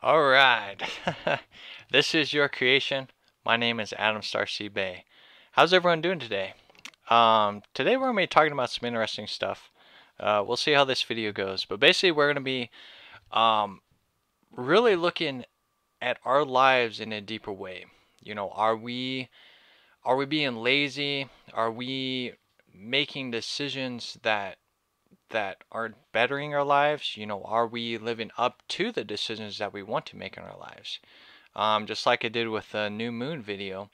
All right. This is your creation. My name is Starseed Bey. How's everyone doing today? Today we're going to be talking about some interesting stuff. We'll see how this video goes. But basically we're going to be um, really looking at our lives in a deeper way. Are we being lazy? Are we making decisions that aren't bettering our lives? Are we living up to the decisions that we want to make in our lives? Just like I did with the new moon video,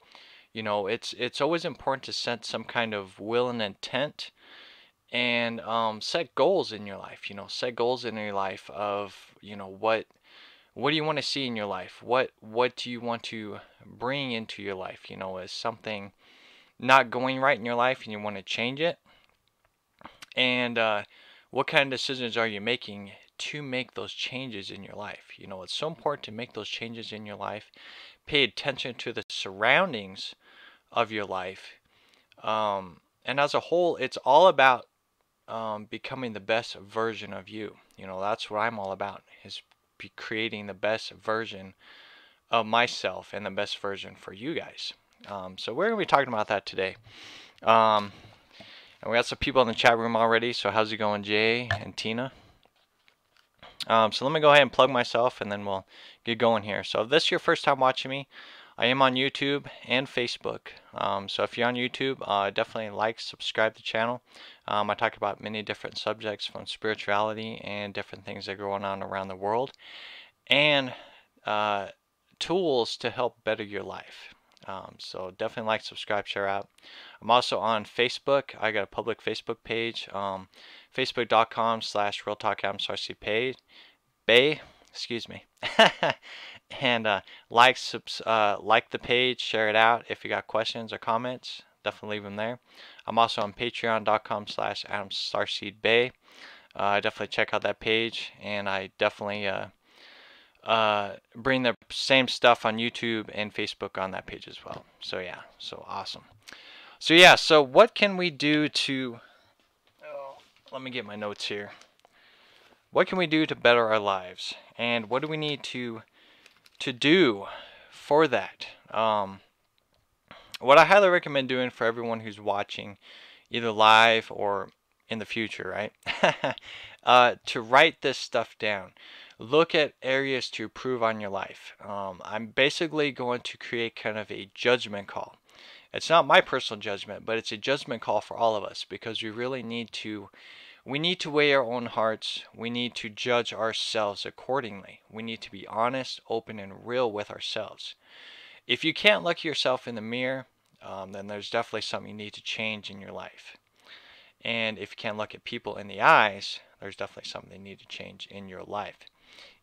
it's always important to set some kind of will and intent and set goals in your life. Set goals in your life of what do you want to see in your life? What do you want to bring into your life? Is something not going right in your life and you want to change it? And what kind of decisions are you making to make those changes in your life? It's so important to make those changes in your life. Pay attention to the surroundings of your life. And as a whole, it's all about becoming the best version of you. That's what I'm all about, is creating the best version of myself and the best version for you guys. So we're going to be talking about that today. And we got some people in the chat room already, so how's it going, Jay and Tina? So let me go ahead and plug myself and then we'll get going here. So if this is your first time watching me, I am on YouTube and Facebook. So if you're on YouTube, definitely like, subscribe to the channel. I talk about many different subjects from spirituality and different things that are going on around the world, and tools to help better your life. So definitely like, subscribe, share out. I'm also on Facebook. I got a public Facebook page, facebook.com/realtalk Bey, excuse me. And like the page, share it out. If you got questions or comments, definitely leave them there. I'm also on patreon.com/AdamStarseedBey. Definitely check out that page, and I definitely bring the same stuff on YouTube and Facebook on that page as well. So yeah, so awesome. So yeah, so what can we do to, let me get my notes here. What can we do to better our lives, and what do we need to do for that? What I highly recommend doing for everyone who's watching, either live or in the future, right? To write this stuff down. Look at areas to improve on your life. I'm basically going to create kind of a judgment call. It's not my personal judgment, but it's a judgment call for all of us, because we really need to weigh our own hearts. We need to judge ourselves accordingly. We need to be honest, open, and real with ourselves. If you can't look yourself in the mirror, then there's definitely something you need to change in your life. And if you can't look at people in the eyes, there's definitely something you need to change in your life.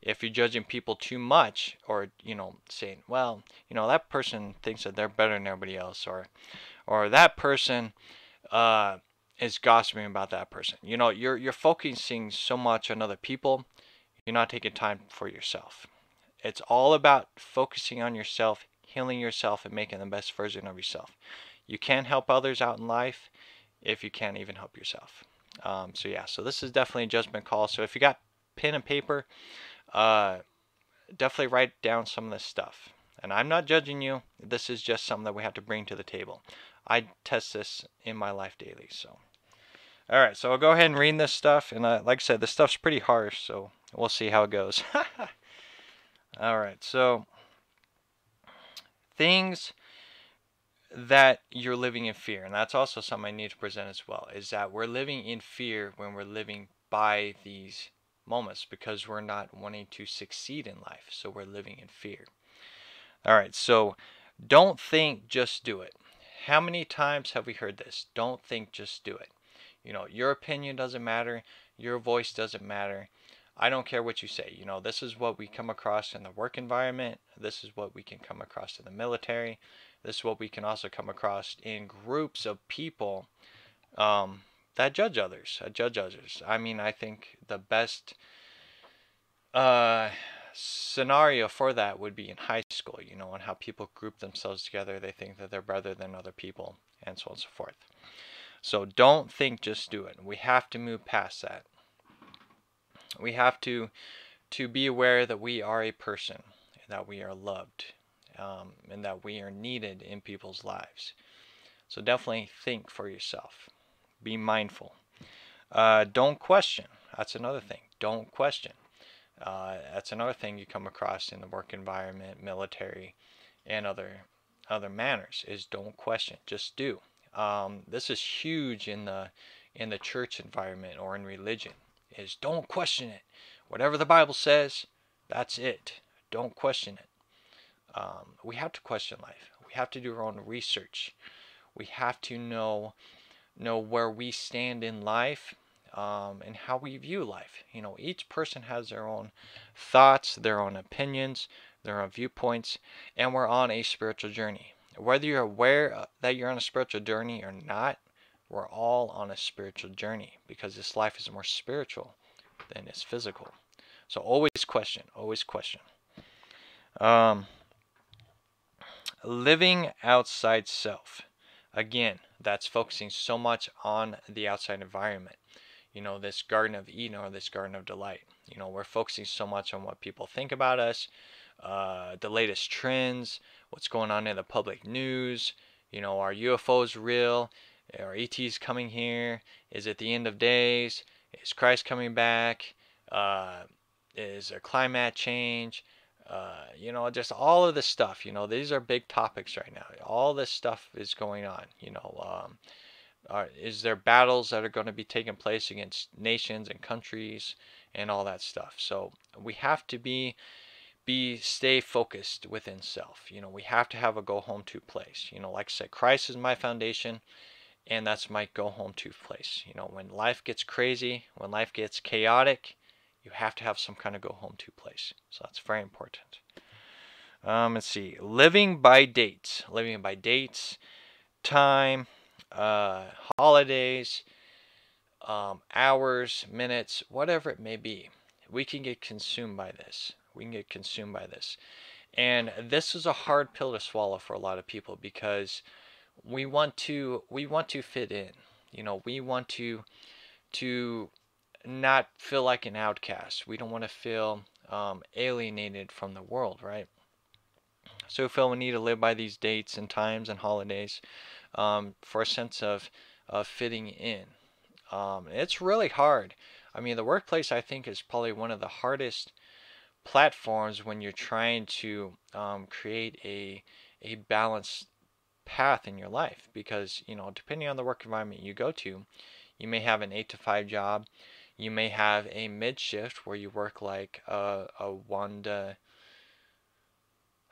If you're judging people too much, or saying, well, that person thinks that they're better than everybody else, or that person is gossiping about that person. You're focusing so much on other people, you're not taking time for yourself. It's all about focusing on yourself, healing yourself, and making the best version of yourself. You can't help others out in life if you can't even help yourself. So yeah, so this is definitely a judgment call. So if you got pen and paper, definitely write down some of this stuff. And I'm not judging you. This is just something that we have to bring to the table. I test this in my life daily. So, all right. So I'll go ahead and read this stuff. And like I said, this stuff's pretty harsh. So we'll see how it goes. All right. So things that you're living in fear, and that's also something I need to present as well, is that we're living in fear when we're living by these moments, because we're not wanting to succeed in life, so we're living in fear. All right, so don't think, just do it. How many times have we heard this? Don't think, just do it. Your opinion doesn't matter, your voice doesn't matter. I don't care what you say. This is what we come across in the work environment. This is what we can come across in the military. This is what we can also come across in groups of people that judge others. I mean, I think the best scenario for that would be in high school, and how people group themselves together. They think that they're better than other people, and so on and so forth. So don't think, just do it. We have to move past that. We have to to be aware that we are a person, that we are loved, and that we are needed in people's lives. So definitely think for yourself. Be mindful. Don't question. That's another thing. Don't question. That's another thing you come across in the work environment, military, and other manners is don't question. Just do. This is huge in the church environment or in religion. Is don't question it. Whatever the Bible says, that's it. Don't question it. We have to question life. We have to do our own research. We have to know where we stand in life, and how we view life. Each person has their own thoughts, their own opinions, their own viewpoints, and we're on a spiritual journey. Whether you're aware that you're on a spiritual journey or not, we're all on a spiritual journey because this life is more spiritual than it's physical. So always question, always question. Um, Living outside self. Again, that's focusing so much on the outside environment. This Garden of Eden or this Garden of Delight. We're focusing so much on what people think about us, the latest trends, what's going on in the public news. Are UFOs real? Are ETs coming here? Is it the end of days? Is Christ coming back? Is there climate change? Just all of this stuff. These are big topics right now. All this stuff is going on. Is there battles that are going to be taking place against nations and countries and all that stuff? So we have to stay focused within self. We have to have a go home to place. Like I said, Christ is my foundation, and that's my go home to place. When life gets crazy, when life gets chaotic, you have to have some kind of go home to place. So that's very important. Let's see. Living by dates. Living by dates, time, holidays, hours, minutes, whatever it may be. We can get consumed by this. We can get consumed by this. And this is a hard pill to swallow for a lot of people because we want to fit in. We want to not feel like an outcast. We don't want to feel alienated from the world, right? So we feel we need to live by these dates and times and holidays for a sense of fitting in. It's really hard. I mean, the workplace I think is probably one of the hardest platforms when you're trying to create a balanced path in your life because depending on the work environment you go to, you may have an 8 to 5 job. You may have a mid shift where you work like a 1 to,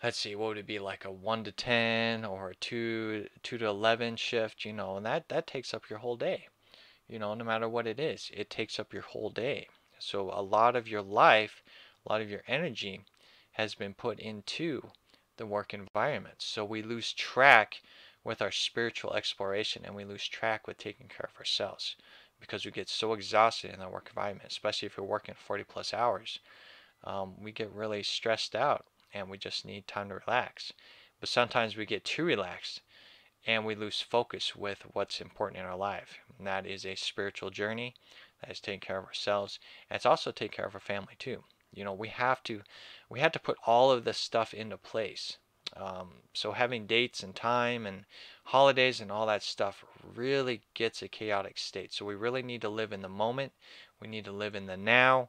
let's see, what would it be, like a 1 to 10 or a 2 to 11 shift, and that takes up your whole day. No matter what it is, it takes up your whole day. So a lot of your life, a lot of your energy has been put into the work environment. So we lose track with our spiritual exploration, and we lose track with taking care of ourselves because we get so exhausted in the work environment, especially if you're working 40 plus hours. We get really stressed out and we just need time to relax. But sometimes we get too relaxed and we lose focus with what's important in our life. And that is a spiritual journey. That is taking care of ourselves. And it's also taking care of our family too. We have to put all of this stuff into place. So having dates and time and holidays and all that stuff really gets a chaotic state. So we really need to live in the moment. We need to live in the now,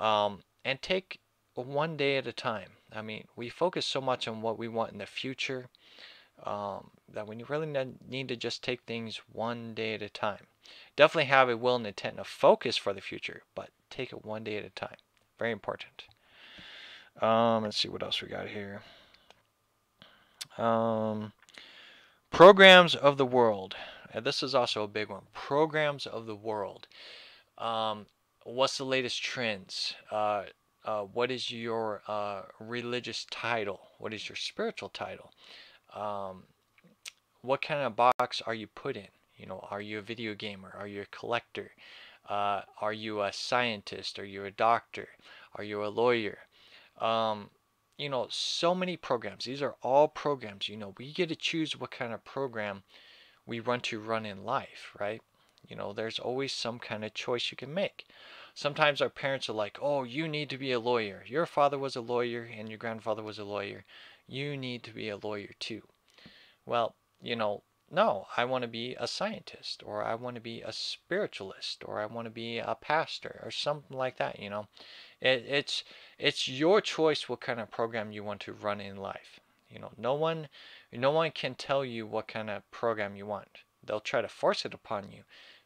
and take one day at a time. I mean, we focus so much on what we want in the future that we really need to just take things one day at a time. Definitely have a will and intent and a focus for the future, but take it one day at a time. Very important. Let's see what else we got here. Programs of the world. And this is also a big one. Programs of the world. What's the latest trends? What is your religious title? What is your spiritual title? What kind of box are you put in? Are you a video gamer? Are you a collector? Are you a scientist? Are you a doctor? Are you a lawyer? So many programs. These are all programs. We get to choose what kind of program we want to run in life, right? There's always some kind of choice you can make. Sometimes our parents are like, oh, you need to be a lawyer. Your father was a lawyer and your grandfather was a lawyer. You need to be a lawyer too. Well, no, I want to be a scientist, or I want to be a spiritualist, or I want to be a pastor, or something like that. It, it's it's your choice what kind of program you want to run in life. No one can tell you what kind of program you want. They'll try to force it upon you,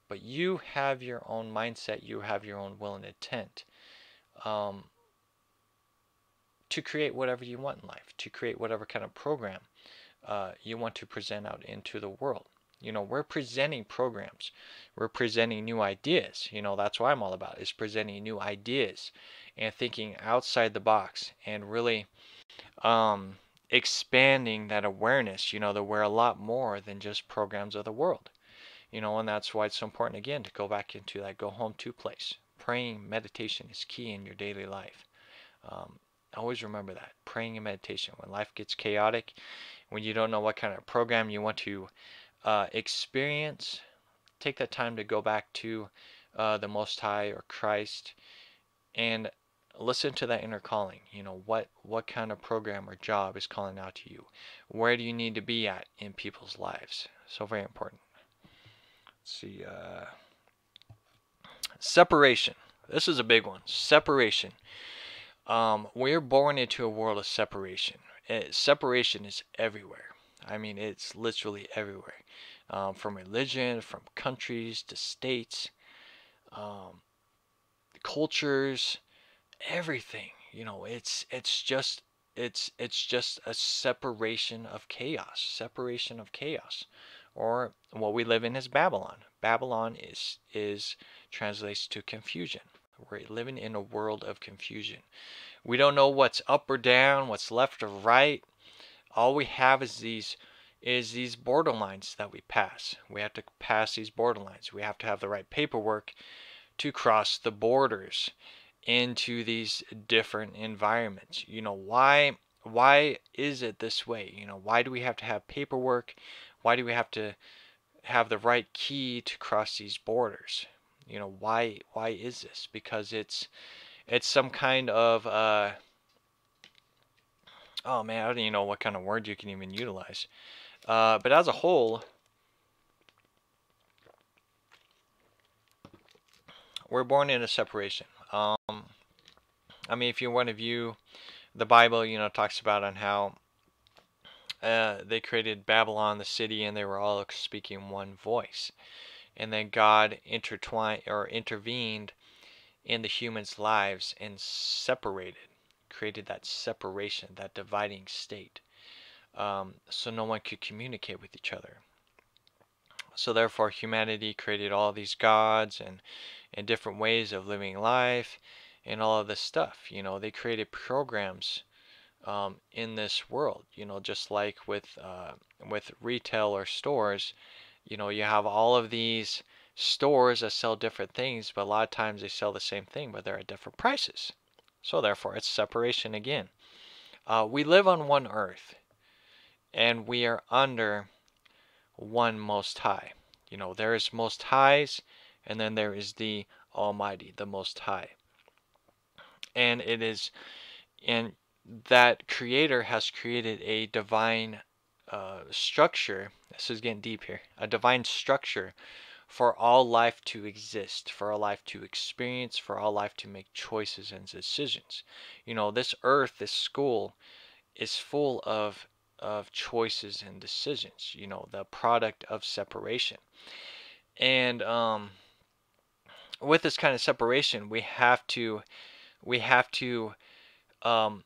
but you have your own mindset. You have your own will and intent, um, to create whatever you want in life, to create whatever kind of program you want to present out into the world. We're presenting programs. We're presenting new ideas. That's what I'm all about, is presenting new ideas and thinking outside the box and really expanding that awareness, that we're a lot more than just programs of the world. And that's why it's so important, again, to go back into that go home to place. Praying, meditation is key in your daily life. Um, Always remember that. Praying and meditation. When life gets chaotic, when you don't know what kind of program you want to experience, take that time to go back to the Most High or Christ and listen to that inner calling. What kind of program or job is calling out to you? Where do you need to be at in people's lives? So very important. Let's see. Separation. This is a big one. Separation. We're born into a world of separation. Separation is everywhere. I mean, it's literally everywhere. From religion, from countries to states, um, cultures, everything. It's just a separation of chaos. Separation of chaos. Or what we live in is Babylon. Babylon is translates to confusion. We're living in a world of confusion. We don't know what's up or down, what's left or right. All we have is these borderlines that we pass. We have to pass these borderlines. We have to have the right paperwork to cross the borders into these different environments. Why is it this way? Why do we have to have paperwork? Why do we have to have the right key to cross these borders? Why is this? Because it's some kind of oh man, I don't even know what kind of word you can even utilize. But as a whole, we're born in a separation. I mean, if you want to view the Bible, talks about on how they created Babylon, the city, and they were all speaking one voice. And then God intervened in the humans' lives and created that separation, that dividing state, so no one could communicate with each other. So therefore, humanity created all these gods and different ways of living life and all of this stuff. They created programs in this world. Just like with retail or stores, you have all of these stores that sell different things, but a lot of times they sell the same thing, but they're at different prices. So therefore, it's separation again. We live on one earth, and we are under one Most High. There is Most Highs, and then there is the Almighty, the Most High. And that Creator has created a divine structure. This is getting deep here. A divine structure for all life to exist, for all life to experience, for all life to make choices and decisions. This earth, this school, is full of choices and decisions. The product of separation. And with this kind of separation, we have to um,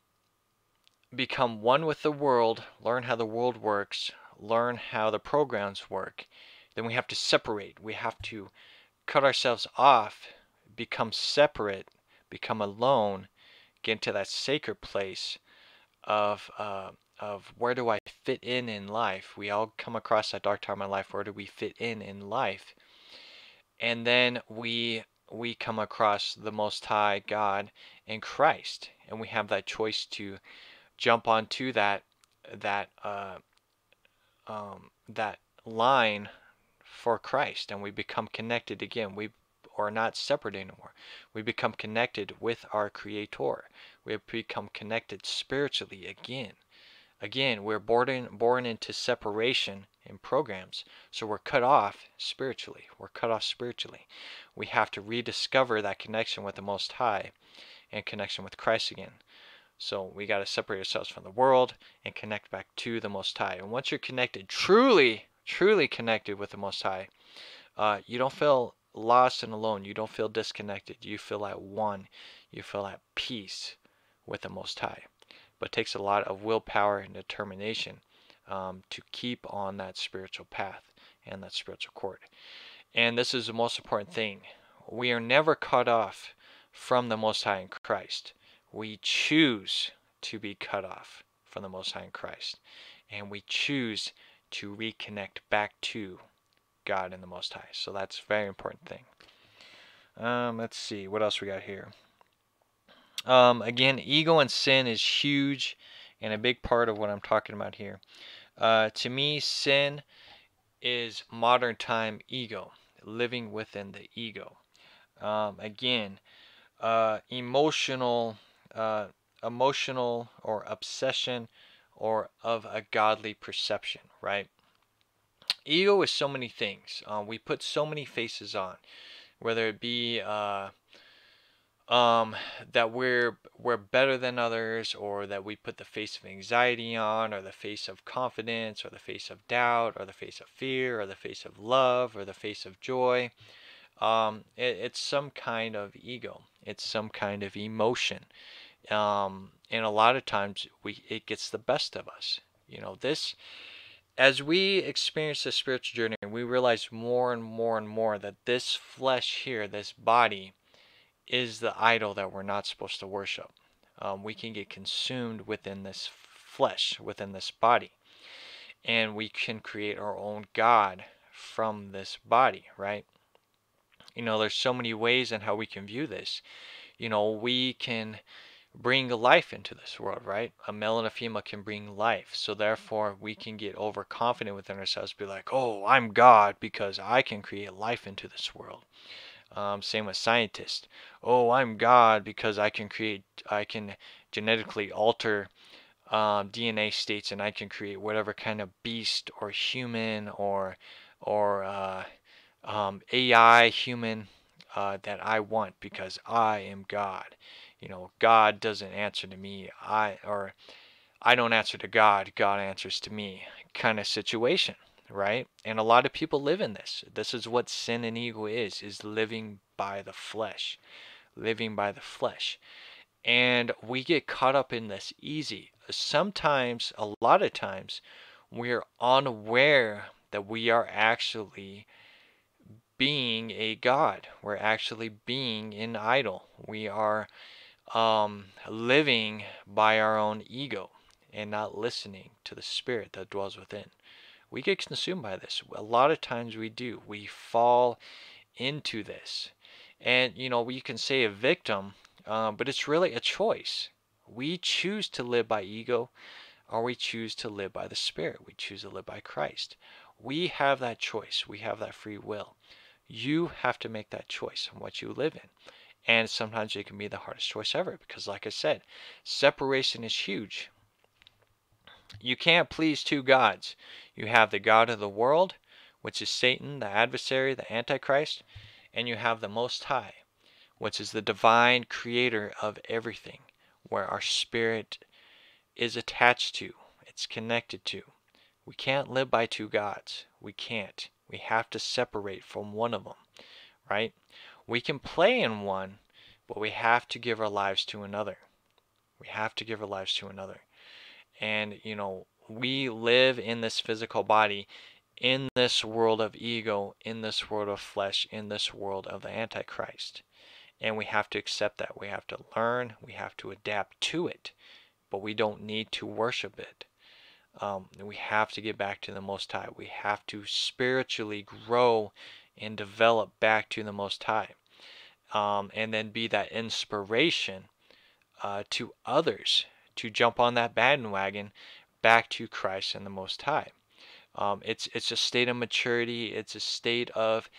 become one with the world, learn how the world works, learn how the programs work. Then we have to separate. We have to cut ourselves off, become separate, become alone, get into that sacred place of where do I fit in life. We all come across that dark time in life. Where do we fit in life? And then we come across the Most High God and Christ, and we have that choice to jump onto that that line for Christ, and we become connected again. or not separate anymore. We become connected with our Creator. We have become connected spiritually again. Again, we're born into separation in programs, so we're cut off spiritually. We're cut off spiritually. We have to rediscover that connection with the Most High and connection with Christ again. So we got to separate ourselves from the world and connect back to the Most High. And once you're connected, truly, truly connected with the Most High, you don't feel lost and alone. You don't feel disconnected. You feel at one. You feel at peace with the Most High. But it takes a lot of willpower and determination to keep on that spiritual path and that spiritual court. And this is the most important thing. We are never cut off from the Most High in Christ. We choose to be cut off from the Most High in Christ. And we choose to reconnect back to God and the Most High. So that's a very important thing. Let's see, what else we got here? Again, ego and sin is huge and a big part of what I'm talking about here. To me, sin is modern time ego, living within the ego. Again, emotional or obsession or of a godly perception, right? Ego is so many things. We put so many faces on, whether it be that we're better than others, or that we put the face of anxiety on, or the face of confidence, or the face of doubt, or the face of fear, or the face of love, or the face of joy. It's some kind of ego. It's some kind of emotion. And a lot of times it gets the best of us. This, as we experience the spiritual journey, we realize more and more and more that this flesh here, this body, is the idol that we're not supposed to worship. We can get consumed within this flesh, within this body, and we can create our own God from this body, right? There's so many ways in how we can view this. We can bring life into this world, right? A male and a female can bring life. So therefore, we can get overconfident within ourselves, be like, oh, I'm God because I can create life into this world. Same with scientists. Oh, I'm God because I can genetically alter DNA states, and I can create whatever kind of beast or human or AI human that I want because I am God. God doesn't answer to me. I don't answer to God. God answers to me, kind of situation, right? And a lot of people live in this. This is what sin and ego is living by the flesh, living by the flesh. And we get caught up in this easy. Sometimes, a lot of times, we're unaware that we are actually being a god. We're actually being an idol. We are living by our own ego and not listening to the spirit that dwells within. We get consumed by this. A lot of times we do. We fall into this. And, we can say a victim, but it's really a choice. We choose to live by ego, or we choose to live by the Spirit. We choose to live by Christ. We have that choice. We have that free will. You have to make that choice on what you live in. And sometimes it can be the hardest choice ever because, like I said, separation is huge. You can't please two gods. You have the God of the world, which is Satan, the adversary, the Antichrist, and you have the Most High, which is the divine creator of everything, where our spirit is attached to, it's connected to. We can't live by two gods. We can't. We have to separate from one of them, right? We can play in one, but we have to give our lives to another. We have to give our lives to another. And, we live in this physical body, in this world of ego, in this world of flesh, in this world of the Antichrist. And we have to accept that. We have to learn. We have to adapt to it. But we don't need to worship it. We have to get back to the Most High. We have to spiritually grow and develop back to the Most High. And then be that inspiration to others to jump on that bandwagon back to Christ and the Most High. It's a state of maturity. It's a state of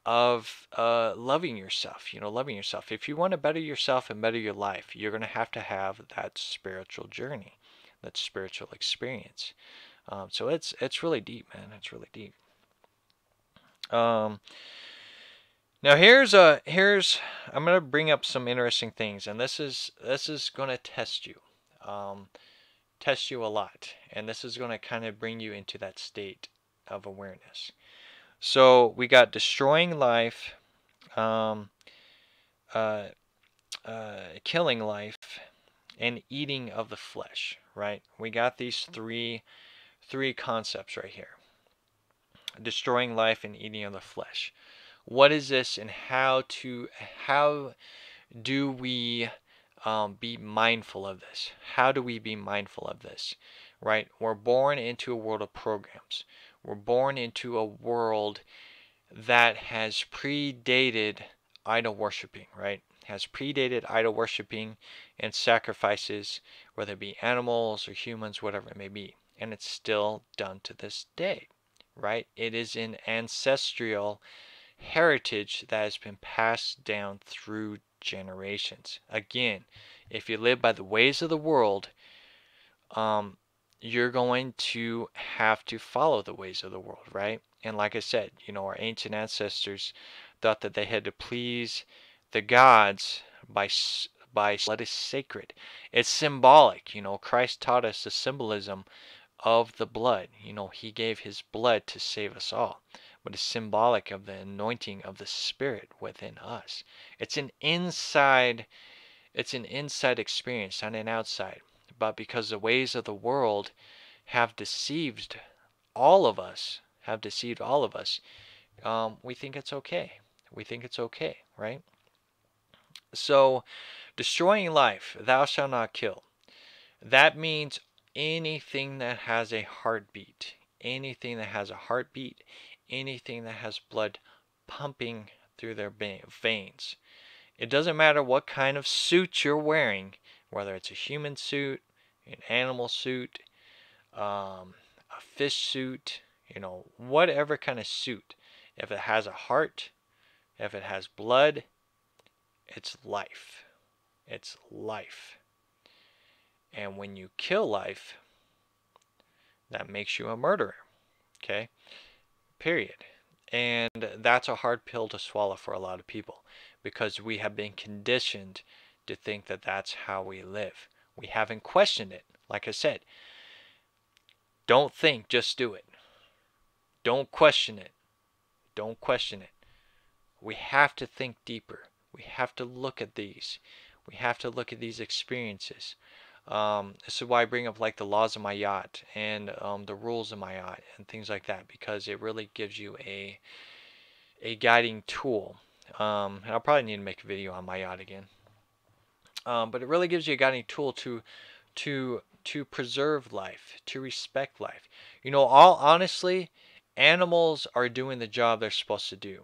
of loving yourself, loving yourself. If you want to better yourself and better your life, you're going to have that spiritual journey, that spiritual experience. So it's really deep, man. It's really deep. Now here's I'm gonna bring up some interesting things, and this is gonna um, test you a lot, and this is gonna kind of bring you into that state of awareness. So we got destroying life, um, uh, killing life, and eating of the flesh. Right? We got these three concepts right here: destroying life and eating of the flesh. What is this, and how do we be mindful of this? How do we be mindful of this? Right? We're born into a world of programs. We're born into a world that has predated idol worshiping, right? Has predated idol worshiping and sacrifices, whether it be animals or humans, whatever it may be. And it's still done to this day, right? It is an ancestral heritage that has been passed down through generations. Again, if you live by the ways of the world, you're going to have to follow the ways of the world, right? And like I said, our ancient ancestors thought that they had to please the gods by blood is sacred. It's symbolic. Christ taught us the symbolism of the blood. He gave his blood to save us all, but it's symbolic of the anointing of the Spirit within us. It's an inside experience, not an outside. But because the ways of the world have deceived all of us, we think it's okay. We think it's okay, right? So, destroying life, thou shalt not kill. That means anything that has a heartbeat, anything that has a heartbeat, anything that has blood pumping through their veins. It doesn't matter what kind of suit you're wearing, whether it's a human suit, an animal suit, a fish suit, whatever kind of suit. If it has a heart, if it has blood, it's life. It's life. And when you kill life, that makes you a murderer. Okay? Period. And that's a hard pill to swallow for a lot of people because we have been conditioned to think that that's how we live. We haven't questioned it. Like I said, don't think, just do it. Don't question it. Don't question it. We have to think deeper. We have to look at these. We have to look at these experiences. This is why I bring up like the laws of my yacht and the rules of my yacht and things like that, because it really gives you a guiding tool. And I'll probably need to make a video on my yacht again. But it really gives you a guiding tool to preserve life, to respect life. All honestly, animals are doing the job they're supposed to do.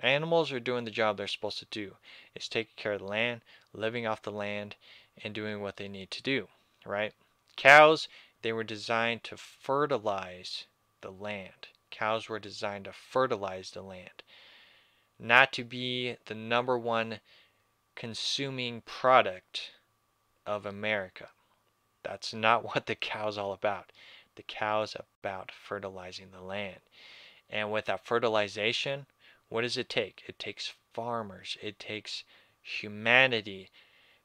Animals are doing the job they're supposed to do. It's taking care of the land, living off the land, and doing what they need to do, right? Cows, they were designed to fertilize the land. Cows were designed to fertilize the land, not to be the number one consuming product of America. That's not what the cow's all about. The cow's about fertilizing the land. And with that fertilization, what does it take? It takes farmers. It takes humanity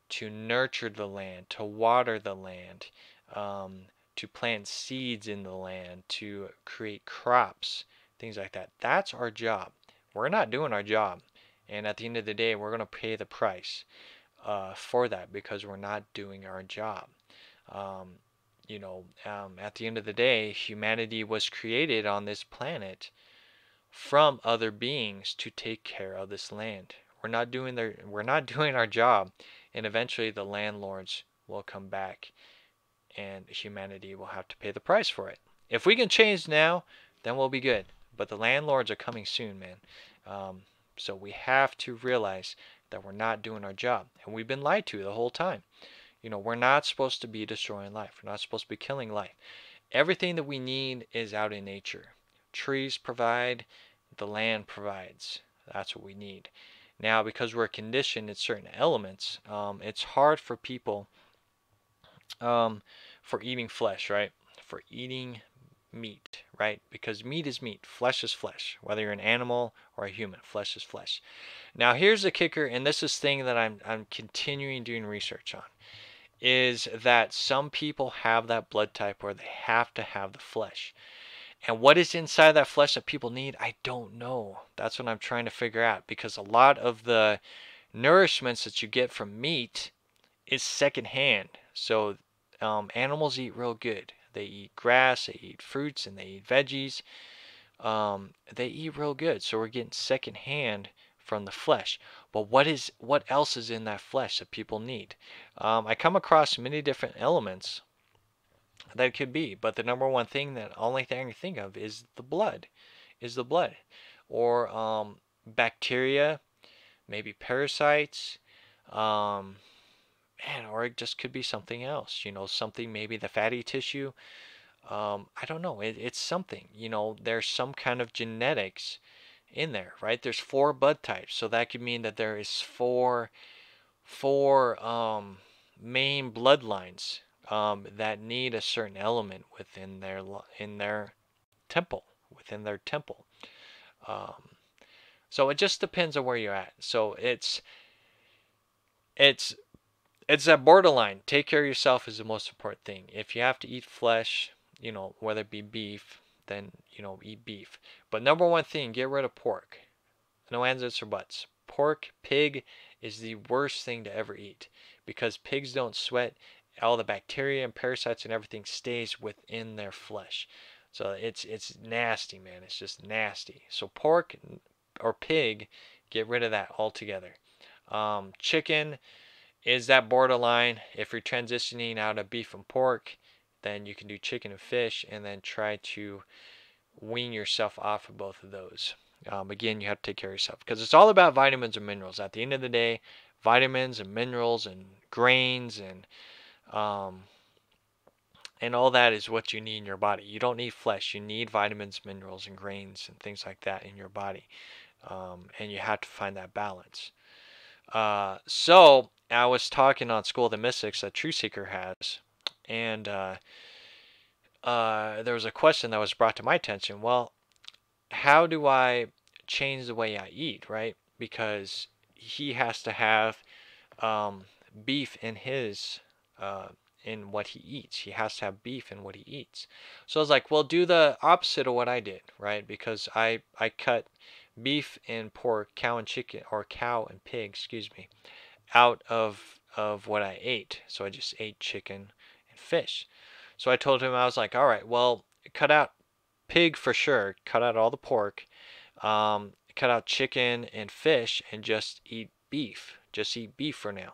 to nurture the land, to water the land, to plant seeds in the land, to create crops, things like that. That's our job. We're not doing our job. And at the end of the day, we're going to pay the price for that because we're not doing our job. At the end of the day, humanity was created on this planet from other beings to take care of this land. We're not doing our job, and eventually the landlords will come back and humanity will have to pay the price for it. If we can change now, then we'll be good. But the landlords are coming soon, man. So we have to realize that we're not doing our job, and we've been lied to the whole time. We're not supposed to be destroying life. We're not supposed to be killing life. Everything that we need is out in nature. Trees provide, the land provides. That's what we need. Now, because we're conditioned in certain elements, it's hard for people for eating flesh, right? For eating meat, right? Because meat is meat, flesh is flesh. Whether you're an animal or a human, flesh is flesh. Now, here's the kicker, and this is thing that I'm continuing doing research on, is that some people have that blood type where they have to have the flesh. And what is inside that flesh that people need, I don't know. That's what I'm trying to figure out, because a lot of the nourishments that you get from meat is secondhand. So animals eat real good. They eat grass, they eat fruits, and they eat veggies. They eat real good. So we're getting secondhand from the flesh. But what else is in that flesh that people need? I come across many different elements that it could be, but the number one thing, that only thing I can think of, is the blood. Is the blood, or bacteria, maybe parasites, um, man, or it just could be something else. Something, maybe the fatty tissue. I don't know. It's something. There's some kind of genetics in there, right? There's four blood types, so that could mean that there is four main bloodlines that need a certain element in their temple, within their temple. Um, so it just depends on where you're at. So it's it's that borderline. Take care of yourself is the most important thing. If you have to eat flesh, whether it be beef, then eat beef. But number one thing, get rid of pork. No ands, ifs, or buts. Pork, pig is the worst thing to ever eat, because pigs don't sweat. All the bacteria and parasites and everything stays within their flesh. So it's nasty, man. It's just nasty. So pork or pig, get rid of that altogether. Chicken is that borderline. If you're transitioning out of beef and pork, then you can do chicken and fish, and then try to wean yourself off of both of those. Again, you have to take care of yourself, because it's all about vitamins and minerals. At the end of the day, vitamins and minerals and grains um, and all that is what you need in your body. You don't need flesh. You need vitamins, minerals, and grains and things like that in your body. And you have to find that balance. So I was talking on School of the Mystics that True Seeker has, and there was a question that was brought to my attention. Well, how do I change the way I eat, right? Because he has to have beef in his in what he eats. He has to have beef in what he eats. So I was like, well, do the opposite of what I did, right? Because I cut beef and pork, cow and chicken, or cow and pig, excuse me, out of what I ate. So I just ate chicken and fish. So I told him, I was like, all right, well, cut out pig for sure, cut out all the pork, cut out chicken and fish, and just eat beef. Just eat beef for now.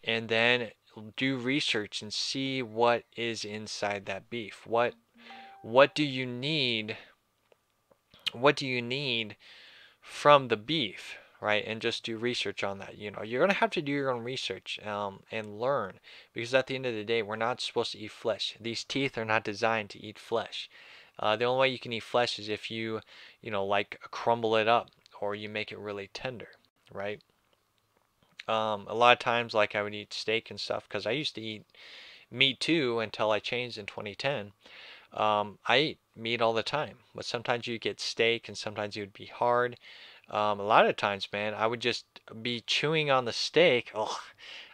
And then do research and see what is inside that beef. What do you need? What do you need from the beef, right? And just do research on that. You're gonna have to do your own research and learn, because at the end of the day, we're not supposed to eat flesh. These teeth are not designed to eat flesh. The only way you can eat flesh is if like crumble it up, or you make it really tender, right? A lot of times, like, I would eat steak and stuff, because I used to eat meat too until I changed in 2010. I eat meat all the time, but sometimes you get steak and sometimes it would be hard. A lot of times, man, I would just be chewing on the steak. Oh,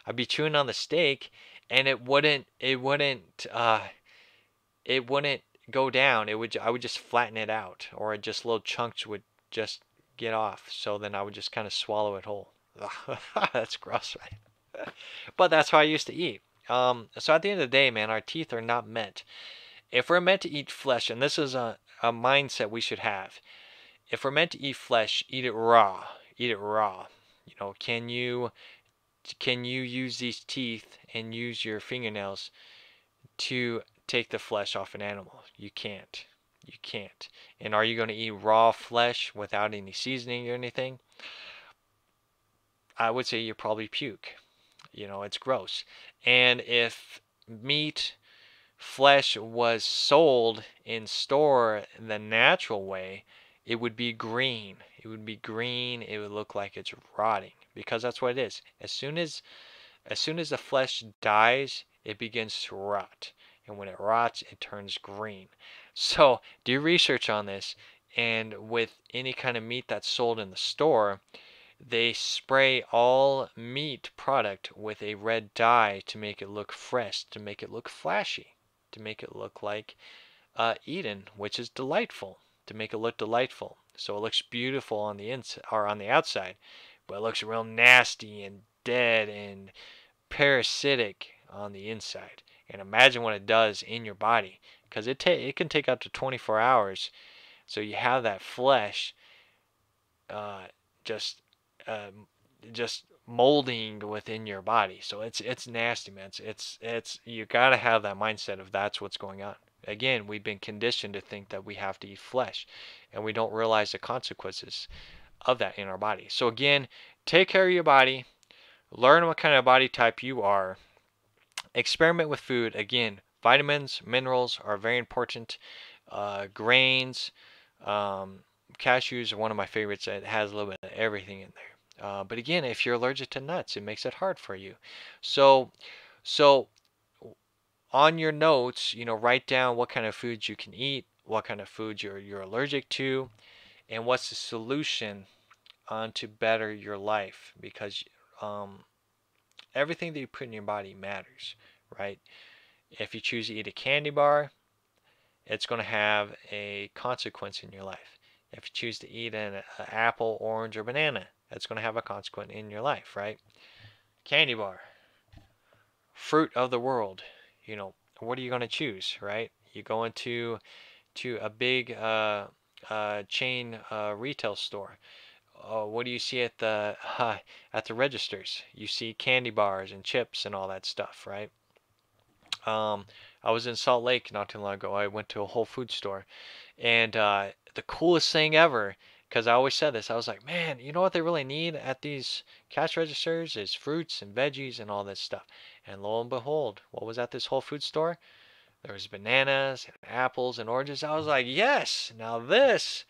I'd be chewing on the steak, and it wouldn't go down. I would just flatten it out, or just little chunks would just get off. So then I would just kind of swallow it whole. That's gross, right? But that's how I used to eat. So at the end of the day, man, our teeth are not meant. If we're meant to eat flesh, and this is a mindset we should have. If we're meant to eat flesh, eat it raw. Eat it raw. Can you use these teeth and use your fingernails to take the flesh off an animal? You can't. You can't. And are you going to eat raw flesh without any seasoning or anything? I would say you probably puke. It's gross. And if flesh was sold in store the natural way, it would be green. It would be green. It would look like it's rotting because that's what it is. As soon as the flesh dies, it begins to rot. And when it rots, it turns green. So do research on this. And with any kind of meat that's sold in the store, they spray all meat product with a red dye to make it look fresh, to make it look flashy, to make it look like eaten, which is delightful, to make it look delightful. So it looks beautiful on the inside or on the outside, but it looks real nasty and dead and parasitic on the inside. And imagine what it does in your body, because it can take up to 24 hours. So you have that flesh uh, just uh, just molding within your body. So it's nasty, man. It's you gotta have that mindset of that's what's going on. Again, we've been conditioned to think that we have to eat flesh, and we don't realize the consequences of that in our body. So again, take care of your body. Learn what kind of body type you are. Experiment with food. Again, vitamins, minerals are very important. Grains, um, cashews are one of my favorites. It has a little bit of everything in there. But again, if you're allergic to nuts, it makes it hard for you. So, so on your notes, write down what kind of foods you can eat, what kind of foods you're allergic to, and what's the solution to better your life. Because um, everything that you put in your body matters, right? If you choose to eat a candy bar, it's going to have a consequence in your life. If you choose to eat an apple, orange, or banana, it's going to have a consequence in your life, right? Candy bar, fruit of the world. What are you going to choose, right? You go into a big chain retail store. What do you see at the registers? You see candy bars and chips and all that stuff, right? I was in Salt Lake not too long ago. I went to a Whole Foods store, and the coolest thing ever, because I always said this, I was like, man, you know what they really need at these cash registers is fruits and veggies and all this stuff. And lo and behold, what was at this Whole Foods store? There was bananas and apples and oranges. I was like, yes, now this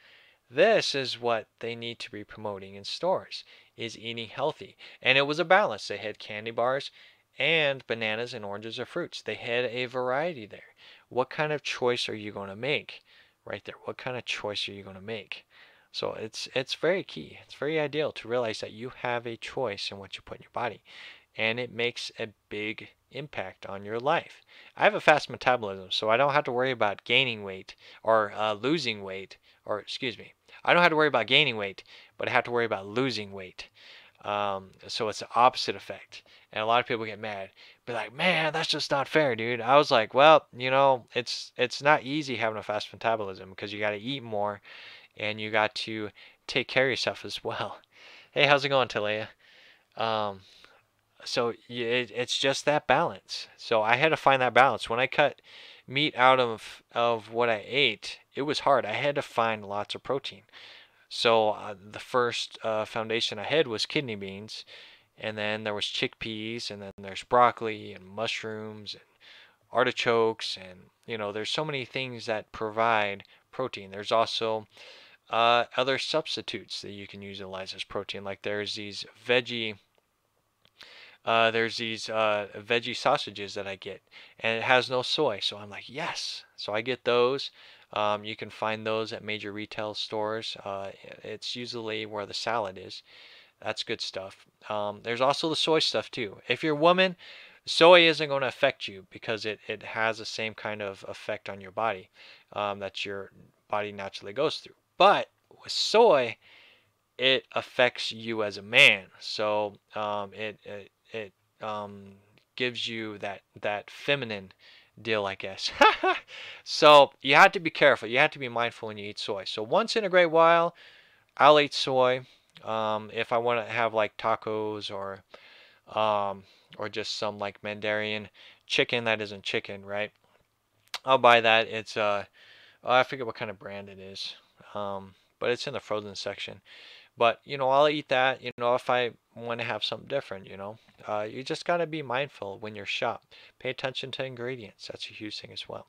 is what they need to be promoting in stores, is eating healthy. And it was a balance. They had candy bars and bananas and oranges or fruits. They had a variety there. What kind of choice are you going to make? Right there. What kind of choice are you going to make? So it's very key. It's very ideal to realize that you have a choice in what you put in your body, and it makes a big impact on your life. I have a fast metabolism, so I don't have to worry about gaining weight or losing weight, or excuse me, I don't have to worry about gaining weight, but I have to worry about losing weight. So it's the opposite effect. And a lot of people get mad, be like, man, that's just not fair, dude. I was like, well, it's not easy having a fast metabolism because you got to eat more and you got to take care of yourself as well. Hey, how's it going, Talia? Um, so it's just that balance. So I had to find that balance. When I cut meat out of what I ate, it was hard. I had to find lots of protein. So the first foundation I had was kidney beans, and then there was chickpeas, and then there's broccoli and mushrooms and artichokes, and there's so many things that provide protein. There's also other substitutes that you can utilize as protein, like there's these veggie sausages that I get, and it has no soy. So I'm like, yes. So I get those. You can find those at major retail stores. It's usually where the salad is. That's good stuff. There's also the soy stuff too. If you're a woman, soy isn't going to affect you because it has the same kind of effect on your body that your body naturally goes through. But with soy, it affects you as a man. So it gives you that feminine deal, I guess. So you have to be careful. You have to be mindful when you eat soy. So once in a great while, I'll eat soy. If I want to have like tacos or just some like Mandarin chicken that isn't chicken, right? I'll buy that. It's I forget what kind of brand it is. But it's in the frozen section. But I'll eat that. If I want to have something different. You just gotta be mindful when you're shop. Pay attention to ingredients. That's a huge thing as well.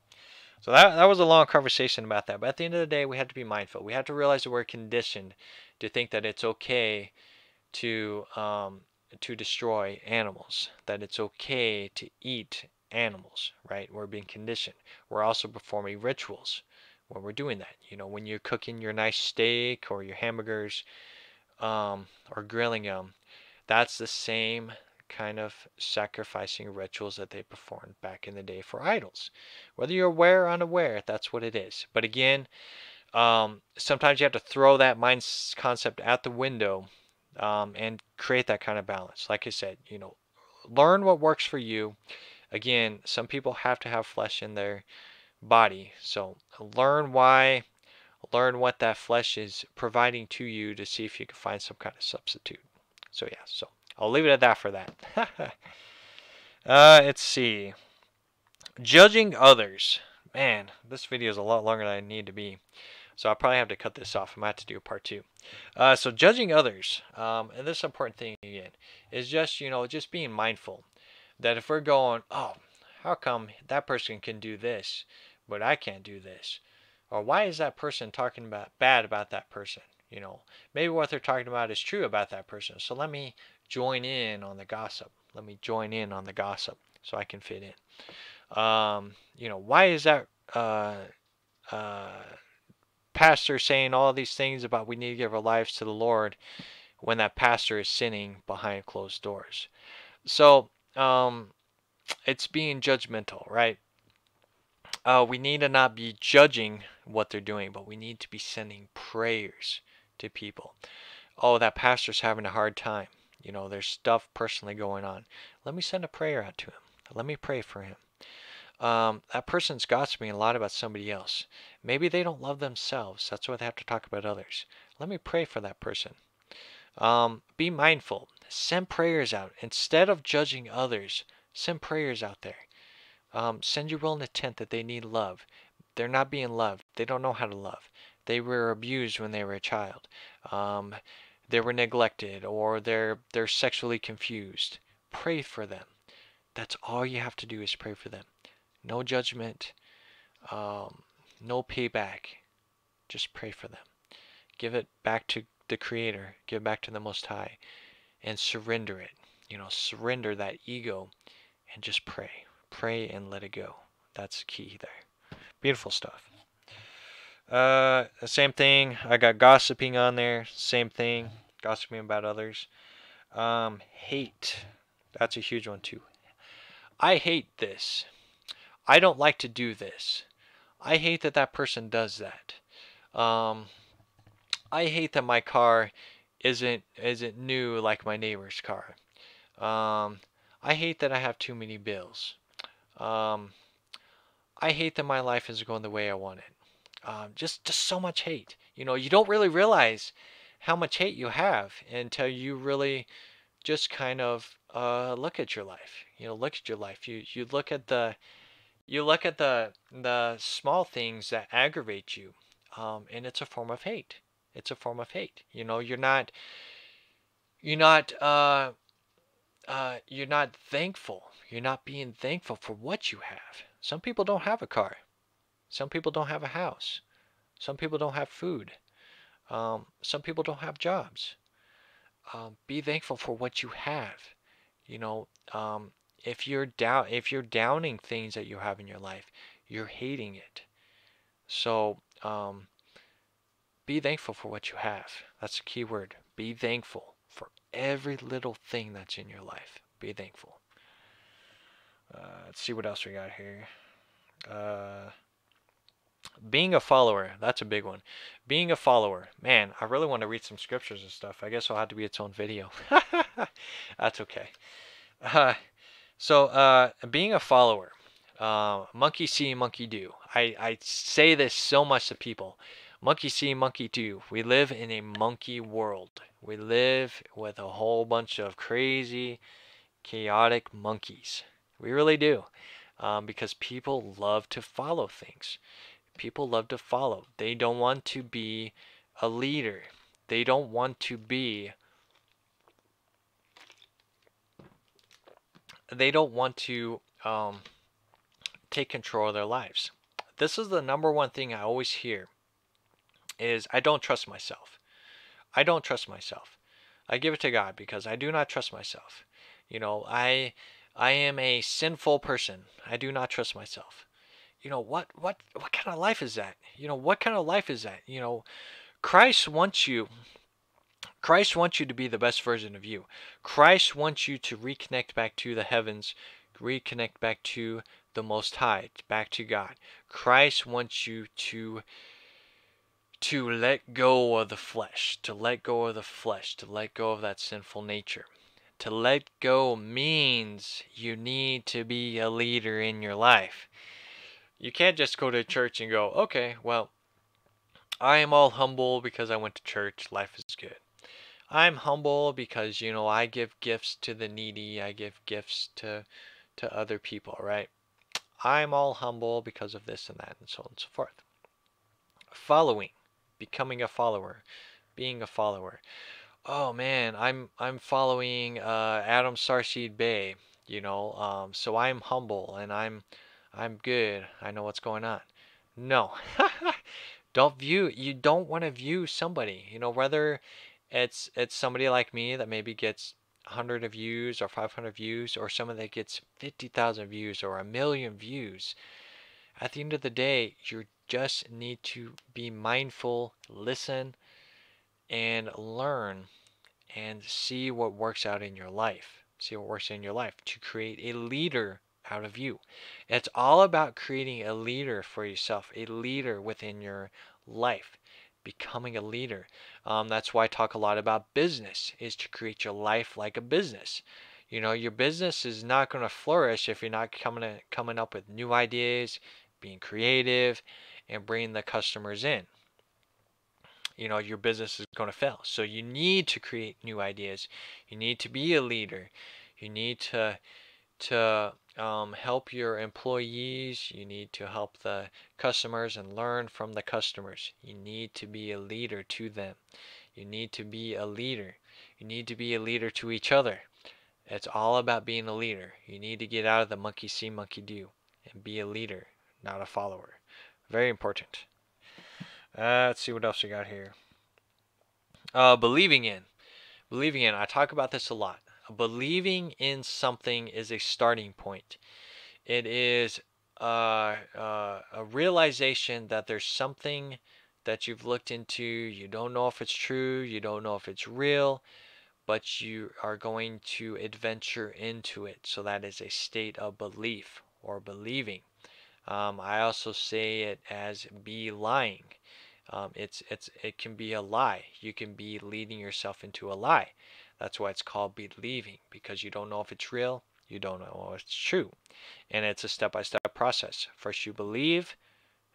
So that was a long conversation about that. But at the end of the day, we have to be mindful. We have to realize that we're conditioned to think that it's okay to destroy animals, that it's okay to eat animals, right? We're being conditioned. We're also performing rituals when we're doing that. You know, when you're cooking your nice steak or your hamburgers, or grilling them, that's the same kind of sacrificing rituals that they performed back in the day for idols. Whether you're aware or unaware, that's what it is. But again, sometimes you have to throw that mind concept out the window, and create that kind of balance. Like I said, you know, learn what works for you. Again, some people have to have flesh in their body, so learn what that flesh is providing to you to see if you can find some kind of substitute. So yeah, so I'll leave it at that for that. Let's see. Judging others. Man, this video is a lot longer than I need to be. So I'll probably have to cut this off. I might have to do a part two. So judging others, and this important thing again, is just, you know, just being mindful that if we're going, oh, how come that person can do this, but I can't do this? Or why is that person talking about bad about that person? You know, maybe what they're talking about is true about that person. So let me join in on the gossip. Let me join in on the gossip so I can fit in. You know, why is that uh, pastor saying all these things about we need to give our lives to the Lord when that pastor is sinning behind closed doors? So it's being judgmental, right? We need to not be judging what they're doing, but we need to be sending prayers to people. Oh, that pastor's having a hard time. You know, there's stuff personally going on. Let me send a prayer out to him. Let me pray for him. That person's gossiping a lot about somebody else. Maybe they don't love themselves. That's why they have to talk about others. Let me pray for that person. Be mindful. Send prayers out. Instead of judging others, send prayers out there. Send your will in intent that they need love. They're not being loved. They don't know how to love. They were abused when they were a child. Um, they were neglected, or they're sexually confused. Pray for them. That's all you have to do is pray for them. No judgment, no payback. Just pray for them. Give it back to the Creator. Give it back to the Most High, and surrender it. You know, surrender that ego and just pray. Pray and let it go. That's the key there. Beautiful stuff. Same thing. I got gossiping on there. Same thing. Gossiping about others. Hate. That's a huge one too. I hate this. I don't like to do this. I hate that that person does that. Um, I hate that my car isn't new like my neighbor's car. I hate that I have too many bills. Um, I hate that my life isn't going the way I want it. Just so much hate. You know, you don't really realize how much hate you have until you really just kind of look at your life. You know, look at your life. You look at the small things that aggravate you, and it's a form of hate. It's a form of hate. You know, you're not you're not thankful. You're not being thankful for what you have. Some people don't have a car. Some people don't have a house. Some people don't have food. Some people don't have jobs. Be thankful for what you have. You know, if you're downing things that you have in your life, you're hating it. So, be thankful for what you have. That's the key word. Be thankful for every little thing that's in your life. Be thankful. Let's see what else we got here. Being a follower, that's a big one. Being a follower, man, I really want to read some scriptures and stuff. I guess it'll have to be its own video. That's okay. Being a follower, monkey see, monkey do. I say this so much to people. Monkey see, monkey do. We live in a monkey world. We live with a whole bunch of crazy, chaotic monkeys. We really do. Because people love to follow things. People love to follow. They don't want to be a leader. They don't want to be. They don't want to take control of their lives. this is the number one thing I always hear is I don't trust myself. I don't trust myself. I give it to God because I do not trust myself. I am a sinful person. I do not trust myself. What kind of life is that? What kind of life is that? Christ wants you Christ wants you to be the best version of you. Christ wants you to reconnect back to the heavens, reconnect back to the Most High, back to God. Christ wants you to let go of the flesh, to let go of the flesh, to let go of that sinful nature. To let go means you need to be a leader in your life. You can't just go to church and go, okay, well, I am all humble because I went to church. Life is good. I'm humble because, I give gifts to the needy. I give gifts to other people, right? I'm all humble because of this and that and so on and so forth. Following, becoming a follower, being a follower. Oh man, I'm following Adam Starseed Bey, so I'm humble and I'm good. I know what's going on. No. You don't want to view somebody, whether it's somebody like me that maybe gets 100 views or 500 views, or someone that gets 50,000 views or a million views. At the end of the day, you just need to be mindful, listen, and learn and see what works out in your life. See what works in your life to create a leader out of you. It's all about creating a leader for yourself, a leader within your life, becoming a leader. That's why I talk a lot about business, is to create your life like a business. Your business is not going to flourish if you're not coming up with new ideas, being creative, and bringing the customers in. Your business is going to fail. So you need to create new ideas. You need to be a leader. You need to help your employees. You need to help the customers and learn from the customers. You need to be a leader to them. You need to be a leader. You need to be a leader to each other. It's all about being a leader. You need to get out of the monkey see, monkey do, and be a leader, not a follower. Very important. Let's see what else we got here. Believing in. Believing in. I talk about this a lot. Believing in something is a starting point. It is a realization that there's something that you've looked into. You don't know if it's true. You don't know if it's real. But you are going to adventure into it. So that is a state of belief or believing. I also say it as be lying. It can be a lie. You can be leading yourself into a lie. That's why it's called believing, because you don't know if it's real, you don't know if it's true. And it's a step-by-step process. First you believe,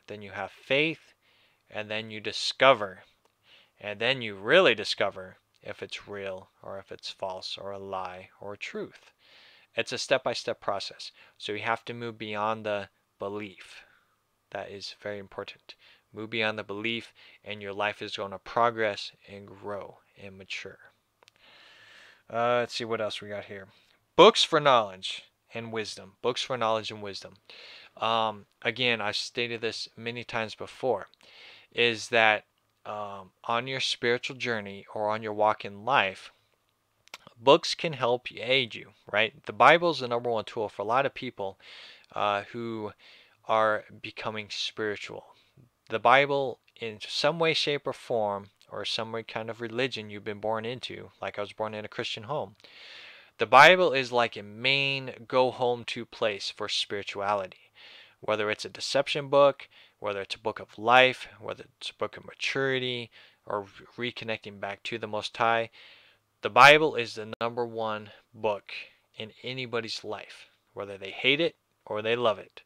then you have faith, and then you discover. And then you really discover if it's real or if it's false or a lie or truth. It's a step-by-step process. So you have to move beyond the belief. That is very important. Move beyond the belief, and your life is going to progress and grow and mature. Let's see what else we got here. Books for knowledge and wisdom. Books for knowledge and wisdom. Again, I've stated this many times before, is that on your spiritual journey or on your walk in life, books can help aid you, right? The Bible is the number one tool for a lot of people who are becoming spiritual. The Bible, in some way, shape, or form, or some way kind of religion you've been born into, like I was born in a Christian home, the Bible is like a main go-home to place for spirituality. Whether it's a deception book, whether it's a book of life, whether it's a book of maturity, or reconnecting back to the Most High, the Bible is the number one book in anybody's life, whether they hate it or they love it.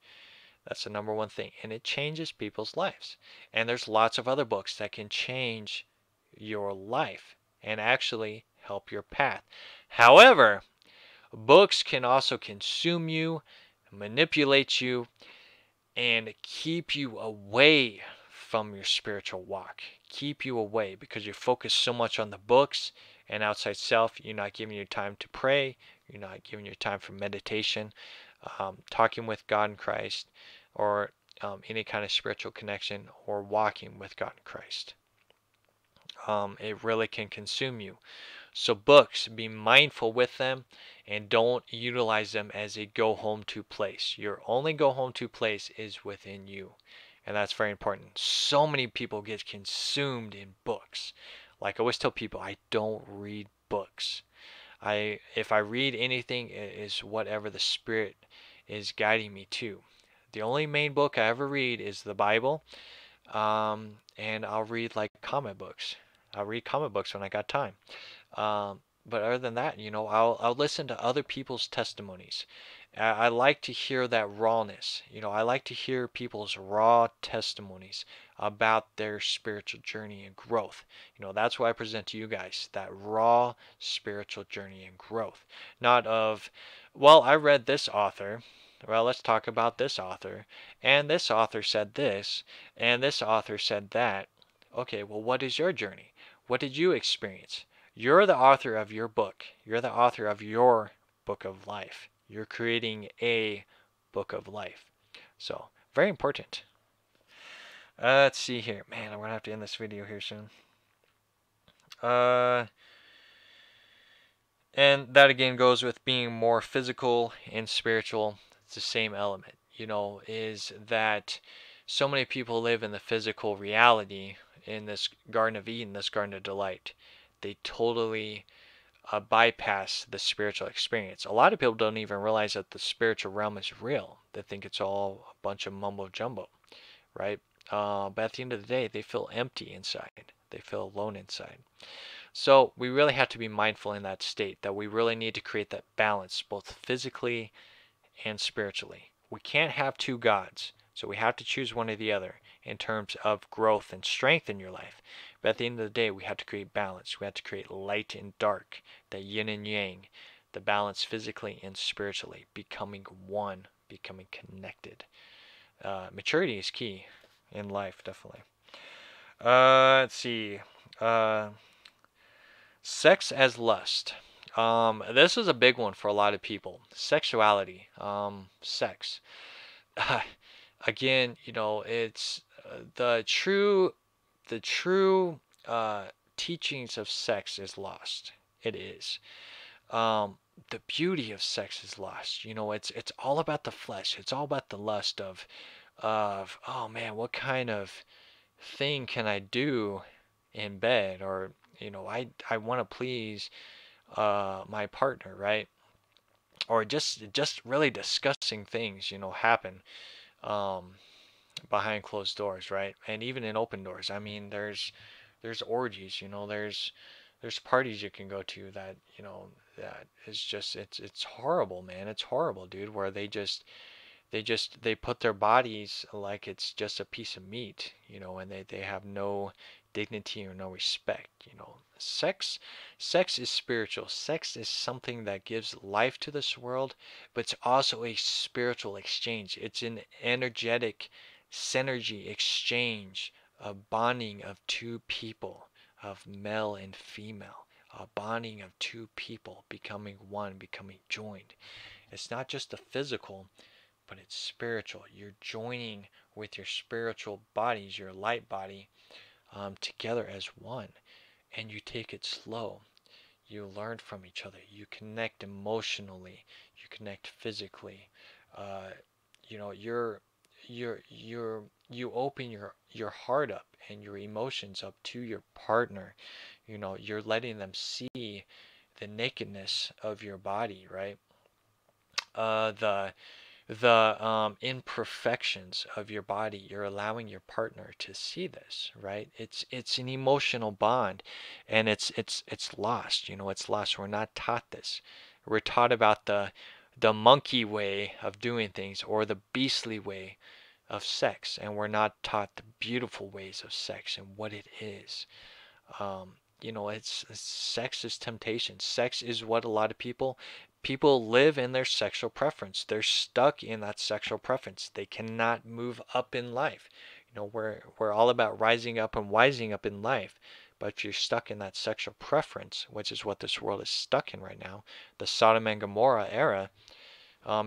That's the number one thing. And it changes people's lives. And there's lots of other books that can change your life and actually help your path. However, books can also consume you, manipulate you, and keep you away from your spiritual walk. Keep you away because you focus so much on the books and outside self. You're not giving your time to pray. You're not giving your time for meditation, talking with God and Christ, or any kind of spiritual connection or walking with God in Christ. It really can consume you. So books, be mindful with them and don't utilize them as a go home to place. Your only go home to place is within you. And that's very important. So many people get consumed in books. Like I always tell people, I don't read books. If I read anything, it is whatever the Spirit is guiding me to. The only main book I ever read is the Bible, and I'll read like comic books. I'll read comic books when I got time. But other than that, I'll listen to other people's testimonies. I like to hear that rawness. I like to hear people's raw testimonies about their spiritual journey and growth. That's why I present to you guys that raw spiritual journey and growth. Not of, well, I read this author. Well, let's talk about this author. And this author said this, and this author said that. Okay, well, what is your journey? What did you experience? You're the author of your book. You're the author of your book of life. You're creating a book of life. So, very important. Let's see here. Man, I'm going to have to end this video here soon. And that again goes with being more physical and spiritual. It's the same element, is that so many people live in the physical reality in this Garden of Eden, this Garden of Delight. They totally bypass the spiritual experience. A lot of people don't even realize that the spiritual realm is real. They think it's all a bunch of mumbo jumbo, right? But at the end of the day, they feel empty inside. They feel alone inside. So we really have to be mindful in that state that we really need to create that balance, both physically and spiritually. We can't have two gods. So we have to choose one or the other in terms of growth and strength in your life. But at the end of the day, we have to create balance. We have to create light and dark, the yin and yang, the balance physically and spiritually, becoming one, becoming connected. Maturity is key in life, definitely. Let's see. Sex as lust. This is a big one for a lot of people. Sexuality, sex. Again, it's the true teachings of sex is lost. It is. The beauty of sex is lost. It's all about the flesh. It's all about the lust of oh man, what kind of thing can I do in bed? Or I want to please my partner, right? Or just really disgusting things happen um, behind closed doors, right? And even in open doors. I mean, there's orgies, there's parties you can go to that that is just it's horrible, man. It's horrible, dude. Where they put their bodies like it's just a piece of meat, and they have no dignity or no respect. Sex is spiritual. Sex is something that gives life to this world, but it's also a spiritual exchange. It's an energetic synergy exchange, a bonding of two people, of male and female, a bonding of two people becoming one, becoming joined. It's not just the physical, but it's spiritual. You're joining with your spiritual bodies, your light body, together as one, and you take it slow. You learn from each other. You connect emotionally. You connect physically. Uh, you open your heart up and your emotions up to your partner. You're letting them see the nakedness of your body, right? The imperfections of your body. You're allowing your partner to see this, right? It's an emotional bond, and it's lost. It's lost. We're not taught this. We're taught about the monkey way of doing things or the beastly way of sex, and we're not taught the beautiful ways of sex and what it is. It's sex is temptation. Sex is what a lot of people live in their sexual preference. They're stuck in that sexual preference. They cannot move up in life. We're all about rising up and wising up in life. But if you're stuck in that sexual preference, which is what this world is stuck in right now, the Sodom and Gomorrah era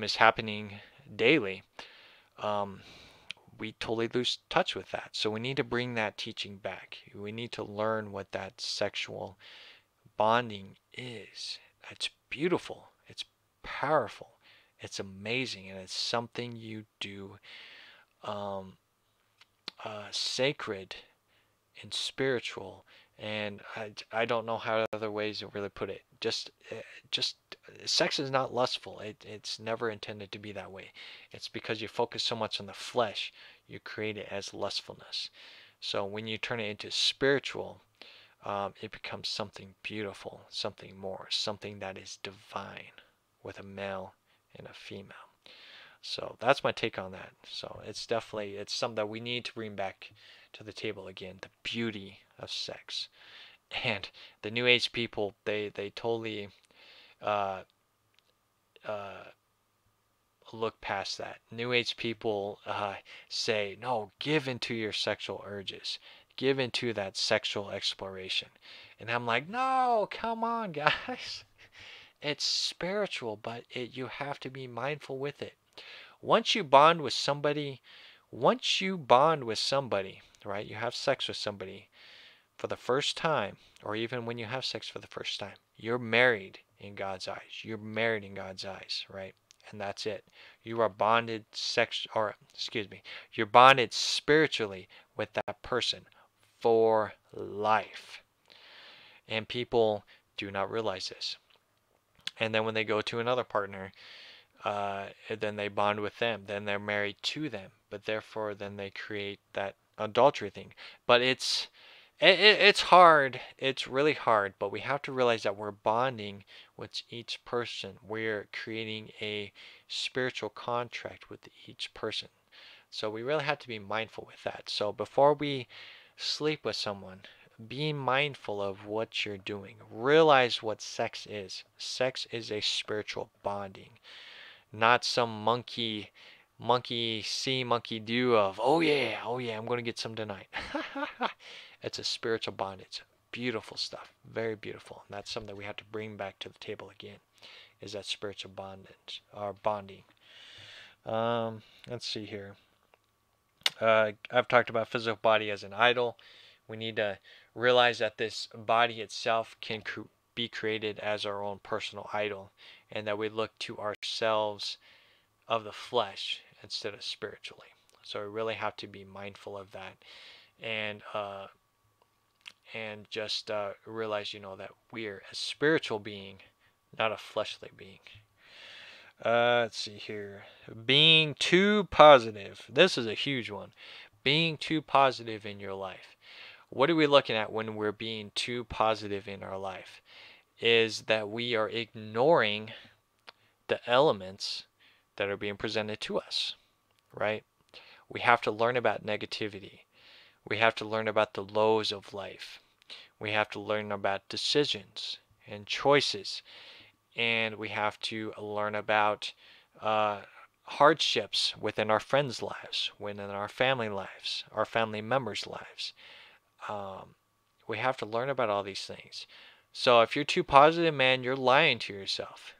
is happening daily. we totally lose touch with that. So we need to bring that teaching back. We need to learn what that sexual bonding is. It's beautiful. It's powerful. It's amazing, and it's something you do um, sacred and spiritual. And I don't know how other ways to really put it. Just sex is not lustful. It's never intended to be that way. It's because you focus so much on the flesh, you create it as lustfulness. So when you turn it into spiritual, it becomes something beautiful, something more, something that is divine with a male and a female. So that's my take on that. So it's something that we need to bring back to the table again, the beauty of sex. And the New Age people, they totally uh, uh, look past that. New Age people say, no, give into your sexual urges, give into that sexual exploration. And I'm like, no, come on, guys. It's spiritual, but you have to be mindful with it. Once you bond with somebody, right, you have sex with somebody for the first time, or even when you have sex for the first time, you're married in God's eyes. You're married in God's eyes, right? And that's it. You are bonded you're bonded spiritually with that person for life. And people do not realize this. And then when they go to another partner, then they bond with them. Then they're married to them. But therefore, then they create that adultery thing. But it's hard. It's really hard. But we have to realize that we're bonding with each person. We're creating a spiritual contract with each person. So we really have to be mindful with that. So before we sleep with someone, be mindful of what you're doing. Realize what sex is. Sex is a spiritual bonding, not some monkey see, monkey do of, oh yeah, I'm going to get some tonight. It's a spiritual bondage. Beautiful stuff. Very beautiful. And that's something that we have to bring back to the table again, is that spiritual bondage or bonding. Let's see here. I've talked about physical body as an idol. We need to realize that this body itself can be created as our own personal idol, and that we look to ourselves of the flesh instead of spiritually. So we really have to be mindful of that, and just realize, that we're a spiritual being, not a fleshly being. Let's see here. Being too positive. This is a huge one. Being too positive in your life. What are we looking at when we're being too positive in our life? Is that we are ignoring the elements that are being presented to us, right? We have to learn about negativity. We have to learn about the lows of life. We have to learn about decisions and choices. And we have to learn about hardships within our friends' lives, within our family lives, our family members' lives. We have to learn about all these things. So if you're too positive, man, you're lying to yourself.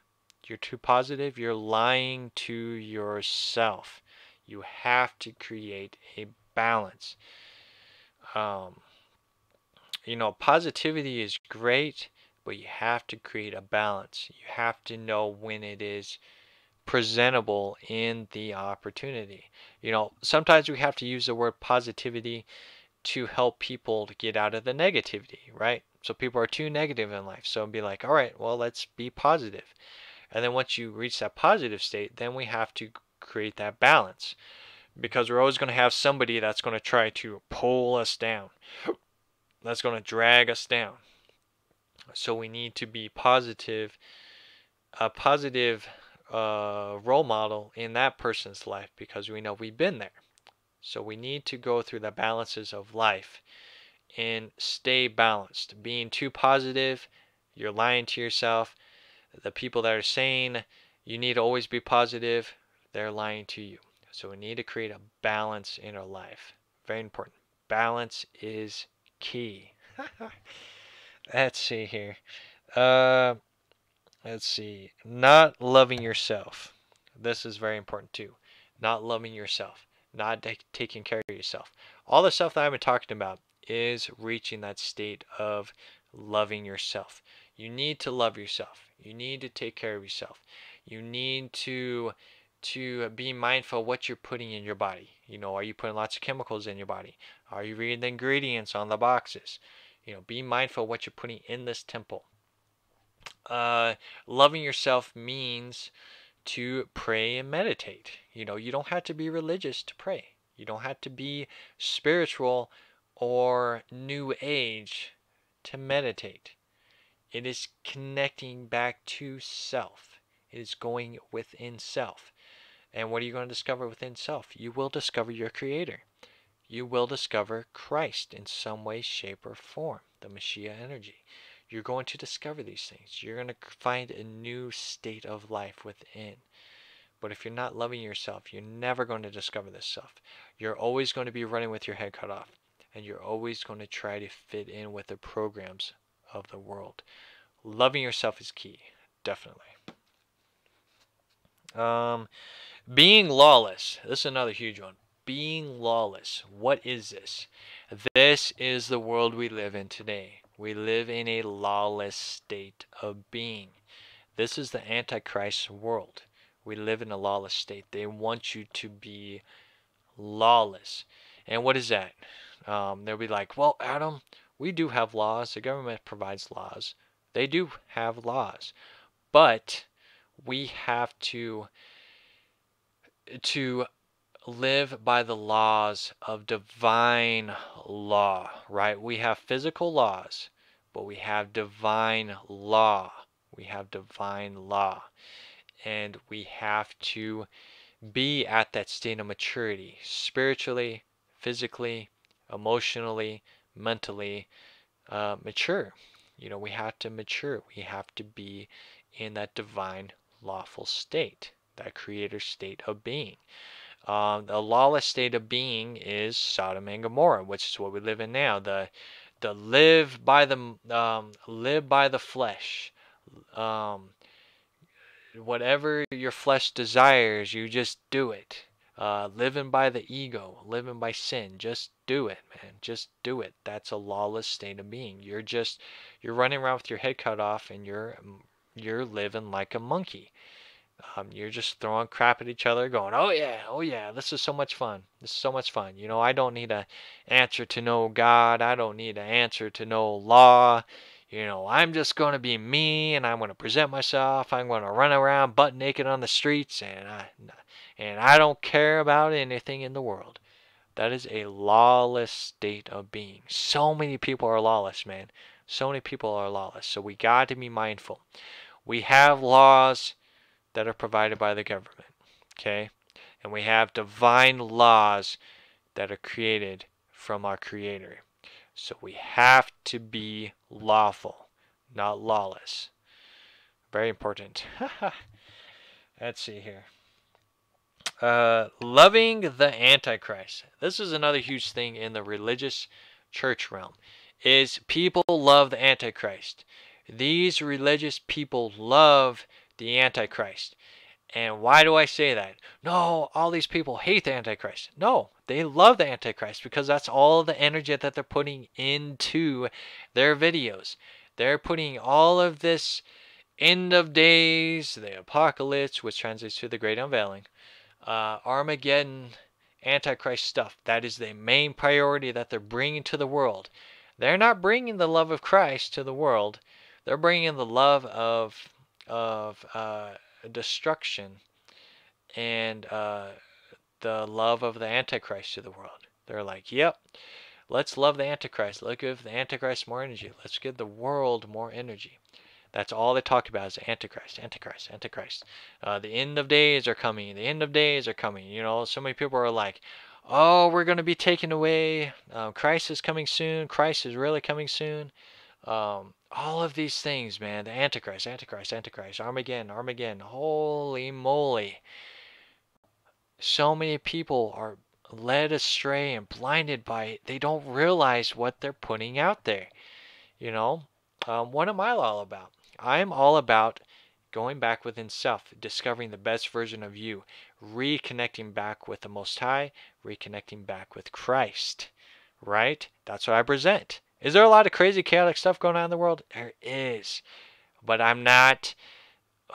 You're too positive, you're lying to yourself. You have to create a balance. Positivity is great, but you have to create a balance. You have to know when it is presentable in the opportunity. Sometimes we have to use the word positivity to help people to get out of the negativity, right? So people are too negative in life. So be like, all right, well, let's be positive. And then once you reach that positive state, then we have to create that balance, because we're always going to have somebody that's going to try to pull us down, that's going to drag us down. So we need to be positive, a positive role model in that person's life, because we know we've been there. So we need to go through the balances of life and stay balanced. Being too positive, you're lying to yourself. The people that are saying you need to always be positive, they're lying to you. So we need to create a balance in our life. Very important. Balance is key. Let's see here. Let's see. Not loving yourself. This is very important too. Not loving yourself. not taking care of yourself. All the stuff that I've been talking about is reaching that state of loving yourself. You need to love yourself. You need to take care of yourself. You need to be mindful of what you're putting in your body. You know, are you putting lots of chemicals in your body? Are you reading the ingredients on the boxes? You know, be mindful of what you're putting in this temple. Loving yourself means to pray and meditate. You know, you don't have to be religious to pray. You don't have to be spiritual or new age to meditate. It is connecting back to self. It is going within self. And what are you going to discover within self? You will discover your creator. You will discover Christ in some way, shape, or form, the Messiah energy. You're going to discover these things. You're going to find a new state of life within. But if you're not loving yourself, you're never going to discover this stuff. You're always going to be running with your head cut off. And you're always going to try to fit in with the programs of the world. Loving yourself is key, definitely. Being lawless. This is another huge one. Being lawless. What is this? This is the world we live in today. We live in a lawless state of being. This is the Antichrist world. We live in a lawless state. They want you to be lawless. And what is that? They'll be like, well, Adam, we do have laws. The government provides laws. They do have laws. But we have to live by the laws of divine law, right? We have physical laws, but we have divine law. We have divine law. And we have to be at that state of maturity, spiritually, physically, emotionally, mentally, mature. You know, we have to mature. We have to be in that divine lawful state, that creator state of being. The lawless state of being is Sodom and Gomorrah, which is what we live in now. The live by the flesh. Whatever your flesh desires, you just do it. Living by the ego, living by sin, just do it, man. Just do it. That's a lawless state of being. You're running around with your head cut off, and you're living like a monkey. You're just throwing crap at each other, going, oh yeah, this is so much fun. This is so much fun. You know, I don't need an answer to no God. I don't need an answer to no law. You know, I'm just going to be me, and I'm going to present myself. I'm going to run around butt naked on the streets, and I don't care about anything in the world. That is a lawless state of being. So many people are lawless, man. So many people are lawless. So we got to be mindful. We have laws that are provided by the government, okay? And we have divine laws that are created from our Creator. So we have to be lawful, not lawless. Very important. Let's see here. Loving the Antichrist. This is another huge thing in the religious church realm, is people love the Antichrist. These religious people love the Antichrist. And why do I say that? No, all these people hate the Antichrist. No, they love the Antichrist because that's all the energy that they're putting into their videos. They're putting all of this end of days, the apocalypse, which translates to the great unveiling, Armageddon, Antichrist stuff. That is the main priority that they're bringing to the world. They're not bringing the love of Christ to the world. They're bringing the love of destruction and the love of the Antichrist to the world. They're like, yep, let's love the Antichrist. Let's give the Antichrist more energy. Let's give the world more energy. That's all they talk about is Antichrist, Antichrist, Antichrist. The end of days are coming. The end of days are coming. You know, so many people are like, oh, we're going to be taken away. Christ is coming soon. Christ is really coming soon. All of these things, man. The Antichrist, Antichrist, Antichrist, Armageddon, Armageddon. Holy moly. So many people are led astray and blinded by it. They don't realize what they're putting out there. You know, what am I all about? I'm all about going back within self, discovering the best version of you, reconnecting back with the Most High, reconnecting back with Christ, right? That's what I present. Is there a lot of crazy, chaotic stuff going on in the world? There is. But I'm not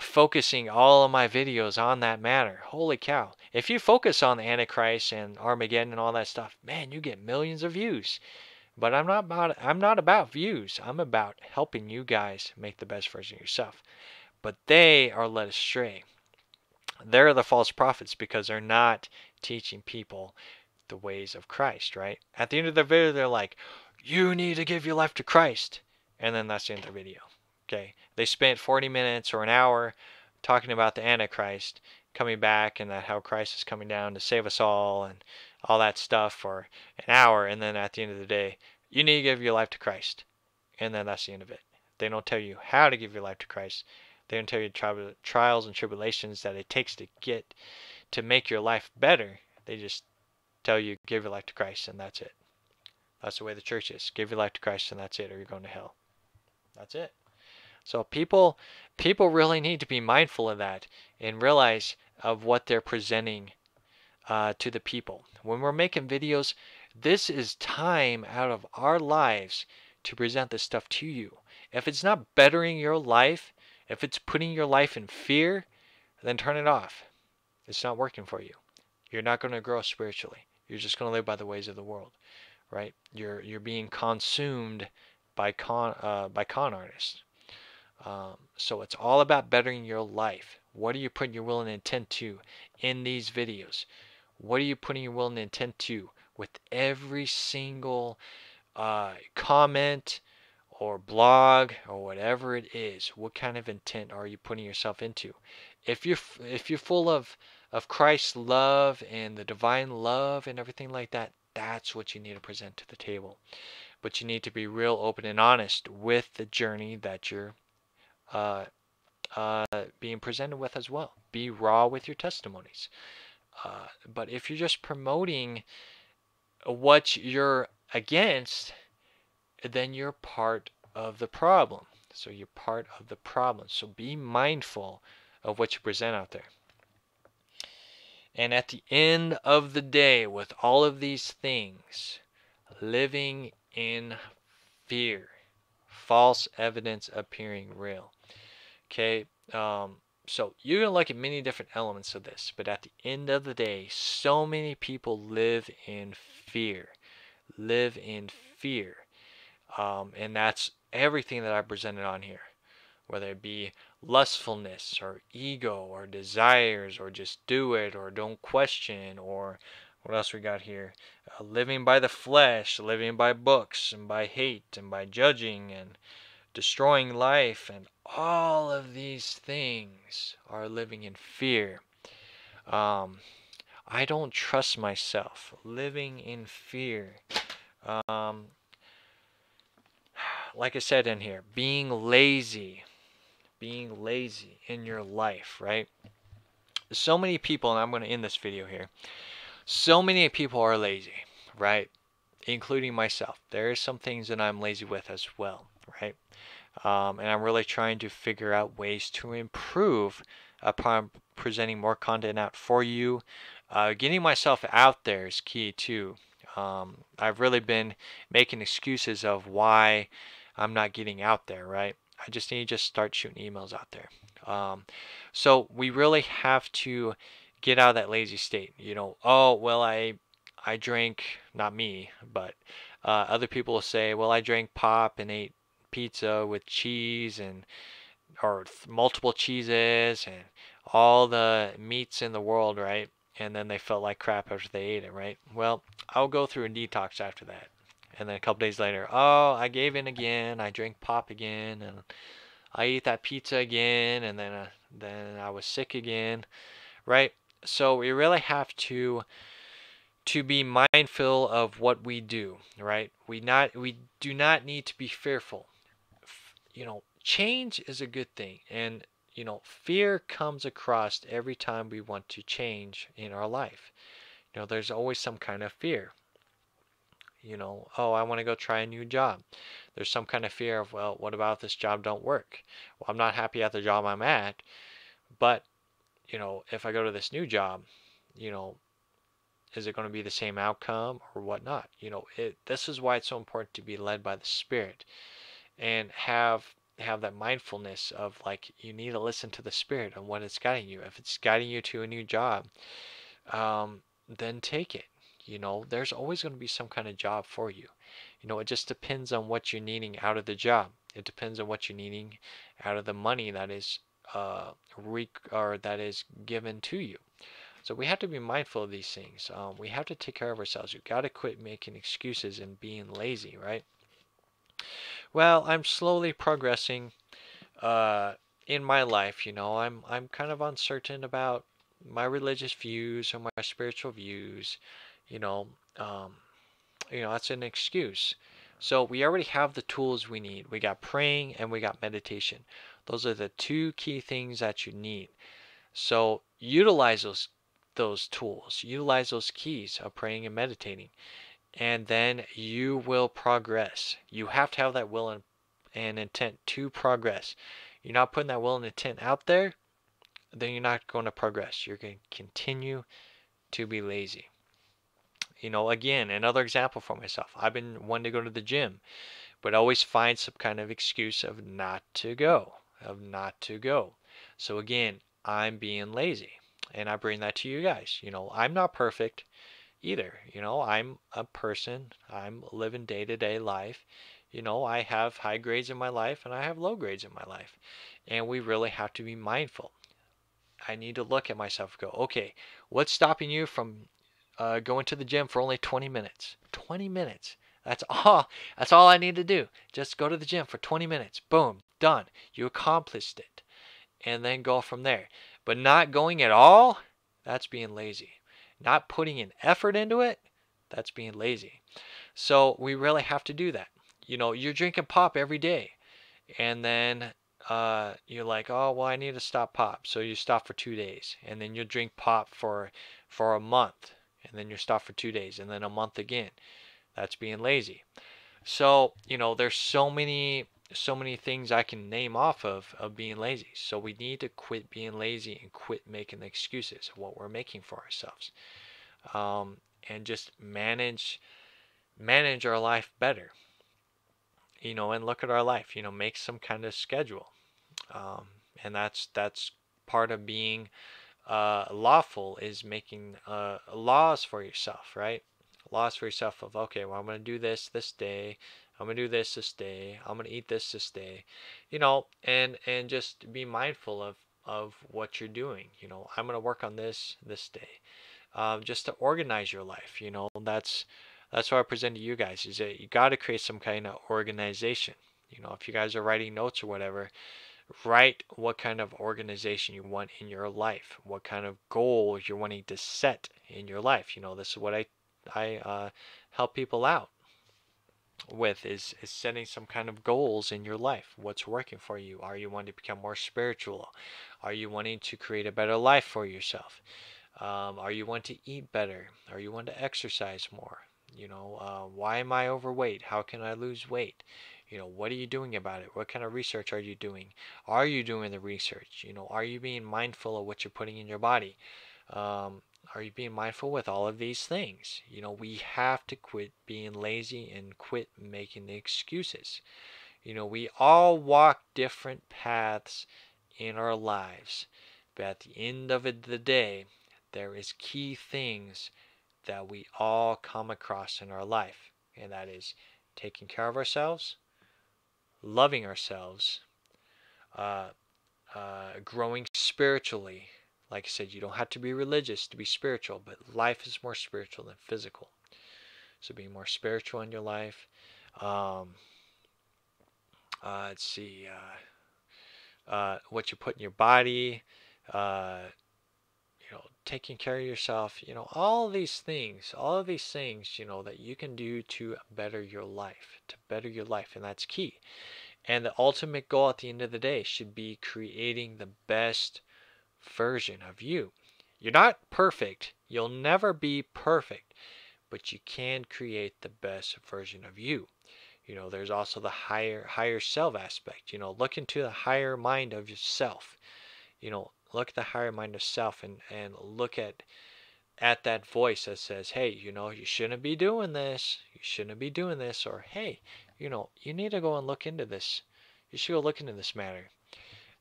focusing all of my videos on that matter. Holy cow. If you focus on the Antichrist and Armageddon and all that stuff, man, you get millions of views. But I'm not about views. I'm about helping you guys make the best version of yourself. But they are led astray. They're the false prophets because they're not teaching people the ways of Christ, right? At the end of the video, they're like, you need to give your life to Christ. And then that's the end of the video. Okay. They spent 40 minutes or an hour talking about the Antichrist coming back and that how Christ is coming down to save us all and all that stuff for an hour. And then at the end of the day, you need to give your life to Christ. And then that's the end of it. They don't tell you how to give your life to Christ. They don't tell you trials and tribulations that it takes to make your life better. They just tell you give your life to Christ and that's it. That's the way the church is. Give your life to Christ and that's it, or you're going to hell. That's it. So people really need to be mindful of that and realize of what they're presenting to the people. When we're making videos, this is time out of our lives to present this stuff to you. If it's not bettering your life, if it's putting your life in fear, then turn it off. It's not working for you. You're not going to grow spiritually. You're just going to live by the ways of the world, right? You're being consumed by con artists. So it's all about bettering your life. What are you putting your will and intent to in these videos? What are you putting your will and intent to with every single comment or blog or whatever it is? What kind of intent are you putting yourself into? If you're full of Christ's love and the divine love and everything like that, that's what you need to present to the table. But you need to be real open and honest with the journey that you're being presented with as well. Be raw with your testimonies. But if you're just promoting what you're against, then you're part of the problem. So you're part of the problem. So be mindful of what you present out there. And at the end of the day, with all of these things, living in fear, false evidence appearing real. Okay, so you're going to look at many different elements of this, but at the end of the day, so many people live in fear. Live in fear. And that's everything that I presented on here. Whether it be lustfulness or ego or desires or just do it or don't question or what else we got here? Living by the flesh, living by books and by hate and by judging and destroying life, and all of these things are living in fear. I don't trust myself. Living in fear. Like I said in here, being lazy in your life, right? So many people, and I'm going to end this video here, so many people are lazy, right? Including myself. There are some things that I'm lazy with as well, right? And I'm really trying to figure out ways to improve upon presenting more content out for you. Getting myself out there is key too. I've really been making excuses of why I'm not getting out there, right? I just need to just start shooting emails out there. So we really have to get out of that lazy state. You know, oh, well, I drank, not me, but other people will say, well, I drank pop and ate pizza with cheese and or multiple cheeses and all the meats in the world, right? And then they felt like crap after they ate it, right? Well, I'll go through a detox after that. And then a couple days later, oh, I gave in again. I drank pop again, and I ate that pizza again, and then I was sick again, right? So we really have to be mindful of what we do, right? We do not need to be fearful. You know, change is a good thing, and you know, fear comes across every time we want to change in our life. You know, there's always some kind of fear. You know, oh, I want to go try a new job. There's some kind of fear of, well, what about if this job don't work? Well, I'm not happy at the job I'm at, but if I go to this new job, you know, is it going to be the same outcome or whatnot? This is why it's so important to be led by the Spirit and have that mindfulness of, like, you need to listen to the Spirit and what it's guiding you. If it's guiding you to a new job, then take it. There's always going to be some kind of job for you. It just depends on what you're needing out of the job. It depends on what you're needing out of the money that is or that is given to you. So we have to be mindful of these things. We have to take care of ourselves. We've got to quit making excuses and being lazy, right? Well, I'm slowly progressing in my life. I'm kind of uncertain about my religious views or my spiritual views. You know, um, that's an excuse. So we already have the tools we need. We got praying and we got meditation. Those are the two key things that you need. So utilize those tools, utilize those keys of praying and meditating, and then you will progress. You have to have that will and intent to progress. You're not putting that will and intent out there, then you're not going to progress. You're going to continue to be lazy. Again, another example for myself. I've been wanting to go to the gym, but always find some kind of excuse of not to go, So again, I'm being lazy. And I bring that to you guys. I'm not perfect either. I'm a person. I'm living day-to-day life. I have high grades in my life and I have low grades in my life. And we really have to be mindful. I need to look at myself and go, okay, what's stopping you from going to the gym for only 20 minutes? 20 minutes. That's all. That's all I need to do. Just go to the gym for 20 minutes. Boom, done. You accomplished it. And then go from there. But not going at all, that's being lazy. Not putting an effort into it, that's being lazy. So we really have to do that. You're drinking pop every day, and then you're like, oh well, I need to stop pop. So you stop for 2 days, and then you drink pop for a month, and then you stop for 2 days, and then a month again. That's being lazy. So there's so many things I can name off of being lazy. So we need to quit being lazy and quit making the excuses of what we're making for ourselves, and just manage our life better. And look at our life. Make some kind of schedule, um, and that's part of being lawful, is making laws for yourself, right? Laws for yourself of, okay, well, I'm going to do this day. I'm going to do this day. I'm going to eat this day. And just be mindful of what you're doing. I'm going to work on this day. Just to organize your life. That's what I present to you guys, is that you got to create some kind of organization. If you guys are writing notes or whatever, write what kind of organization you want in your life, what kind of goals you're wanting to set in your life. This is what I help people out with, is setting some kind of goals in your life. What's working for you? Are you wanting to become more spiritual? Are you wanting to create a better life for yourself? Are you wanting to eat better? Are you wanting to exercise more? Why am I overweight? How can I lose weight? What are you doing about it? What kind of research are you doing? Are you doing the research? Are you being mindful of what you're putting in your body? Are you being mindful with all of these things? We have to quit being lazy and quit making the excuses. We all walk different paths in our lives, but at the end of the day, there is key things that we all come across in our life, and that is taking care of ourselves, loving ourselves, uh, growing spiritually. Like I said, you don't have to be religious to be spiritual, but life is more spiritual than physical. So be more spiritual in your life. Um, let's see, what you put in your body, uh, taking care of yourself, all of these things, that you can do to better your life, and that's key. And the ultimate goal at the end of the day should be creating the best version of you. You're not perfect. You'll never be perfect, but you can create the best version of you. There's also the higher self aspect. Look into the higher mind of yourself. Look at the higher mind of self, and look at that voice that says, hey, you shouldn't be doing this. You shouldn't be doing this. Or, hey, you need to go and look into this. You should go look into this matter.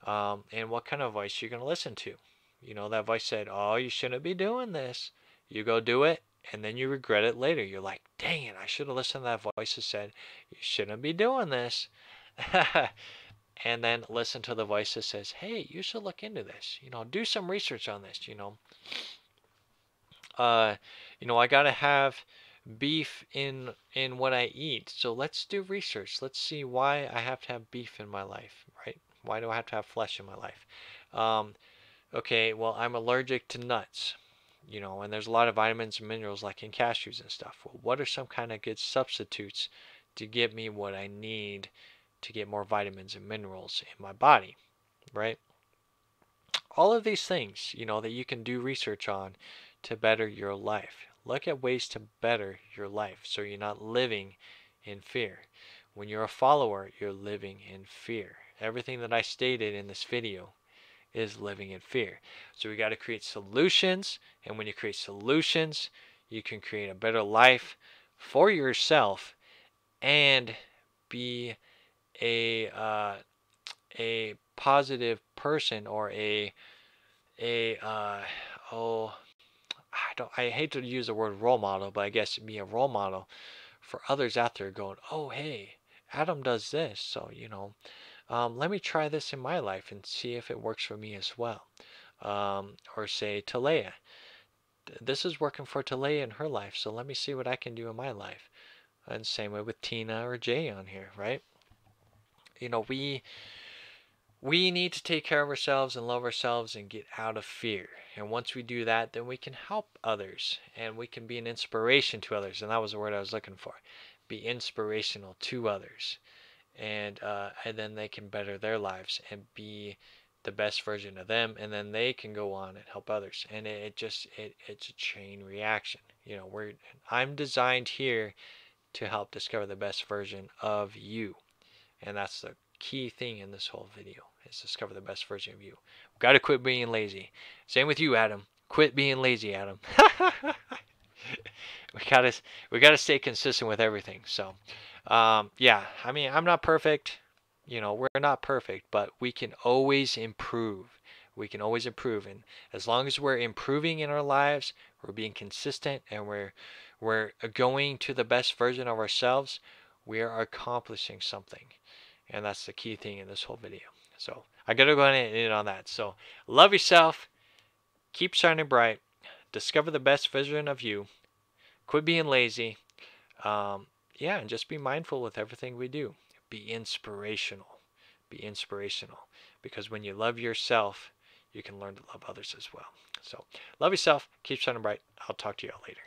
And what kind of voice you're going to listen to. That voice said, oh, you shouldn't be doing this. You go do it, and then you regret it later. You're like, dang it, I should have listened to that voice that said, you shouldn't be doing this. And then listen to the voice that says, hey, you should look into this. Do some research on this. I gotta have beef in what I eat. So let's do research. Let's see why I have to have beef in my life, right? Why do I have to have flesh in my life? Okay, well, I'm allergic to nuts, and there's a lot of vitamins and minerals like in cashews and stuff. Well, what are some kind of good substitutes to give me what I need to get more vitamins and minerals in my body, right? All of these things, that you can do research on to better your life. Look at ways to better your life so you're not living in fear. When you're a follower, you're living in fear. Everything that I stated in this video is living in fear. So we got to create solutions, and when you create solutions, you can create a better life for yourself and be a positive person, or I hate to use the word role model, but I guess be a role model for others out there going, oh, hey, Adam does this, so let me try this in my life and see if it works for me as well. Or say Talea, this is working for Talea in her life, so let me see what I can do in my life. And same way with Tina or Jay on here, right? We need to take care of ourselves and love ourselves and get out of fear. And once we do that, then we can help others and we can be an inspiration to others. And that was the word I was looking for. Be inspirational to others. And then they can better their lives and be the best version of them. And then they can go on and help others. And it's a chain reaction. I'm designed here to help discover the best version of you. And that's the key thing in this whole video, is discover the best version of you. We've got to quit being lazy. Same with you, Adam. Quit being lazy, Adam. we gotta stay consistent with everything. So, yeah. I mean, I'm not perfect. We're not perfect, but we can always improve. We can always improve, and as long as we're improving in our lives, we're being consistent, and we're going to the best version of ourselves, we are accomplishing something. And that's the key thing in this whole video. So I gotta go ahead and end on that. So love yourself, keep shining bright, discover the best version of you, quit being lazy, yeah, and just be mindful with everything we do. Be inspirational. Be inspirational. Because when you love yourself, you can learn to love others as well. So love yourself, keep shining bright. I'll talk to you all later.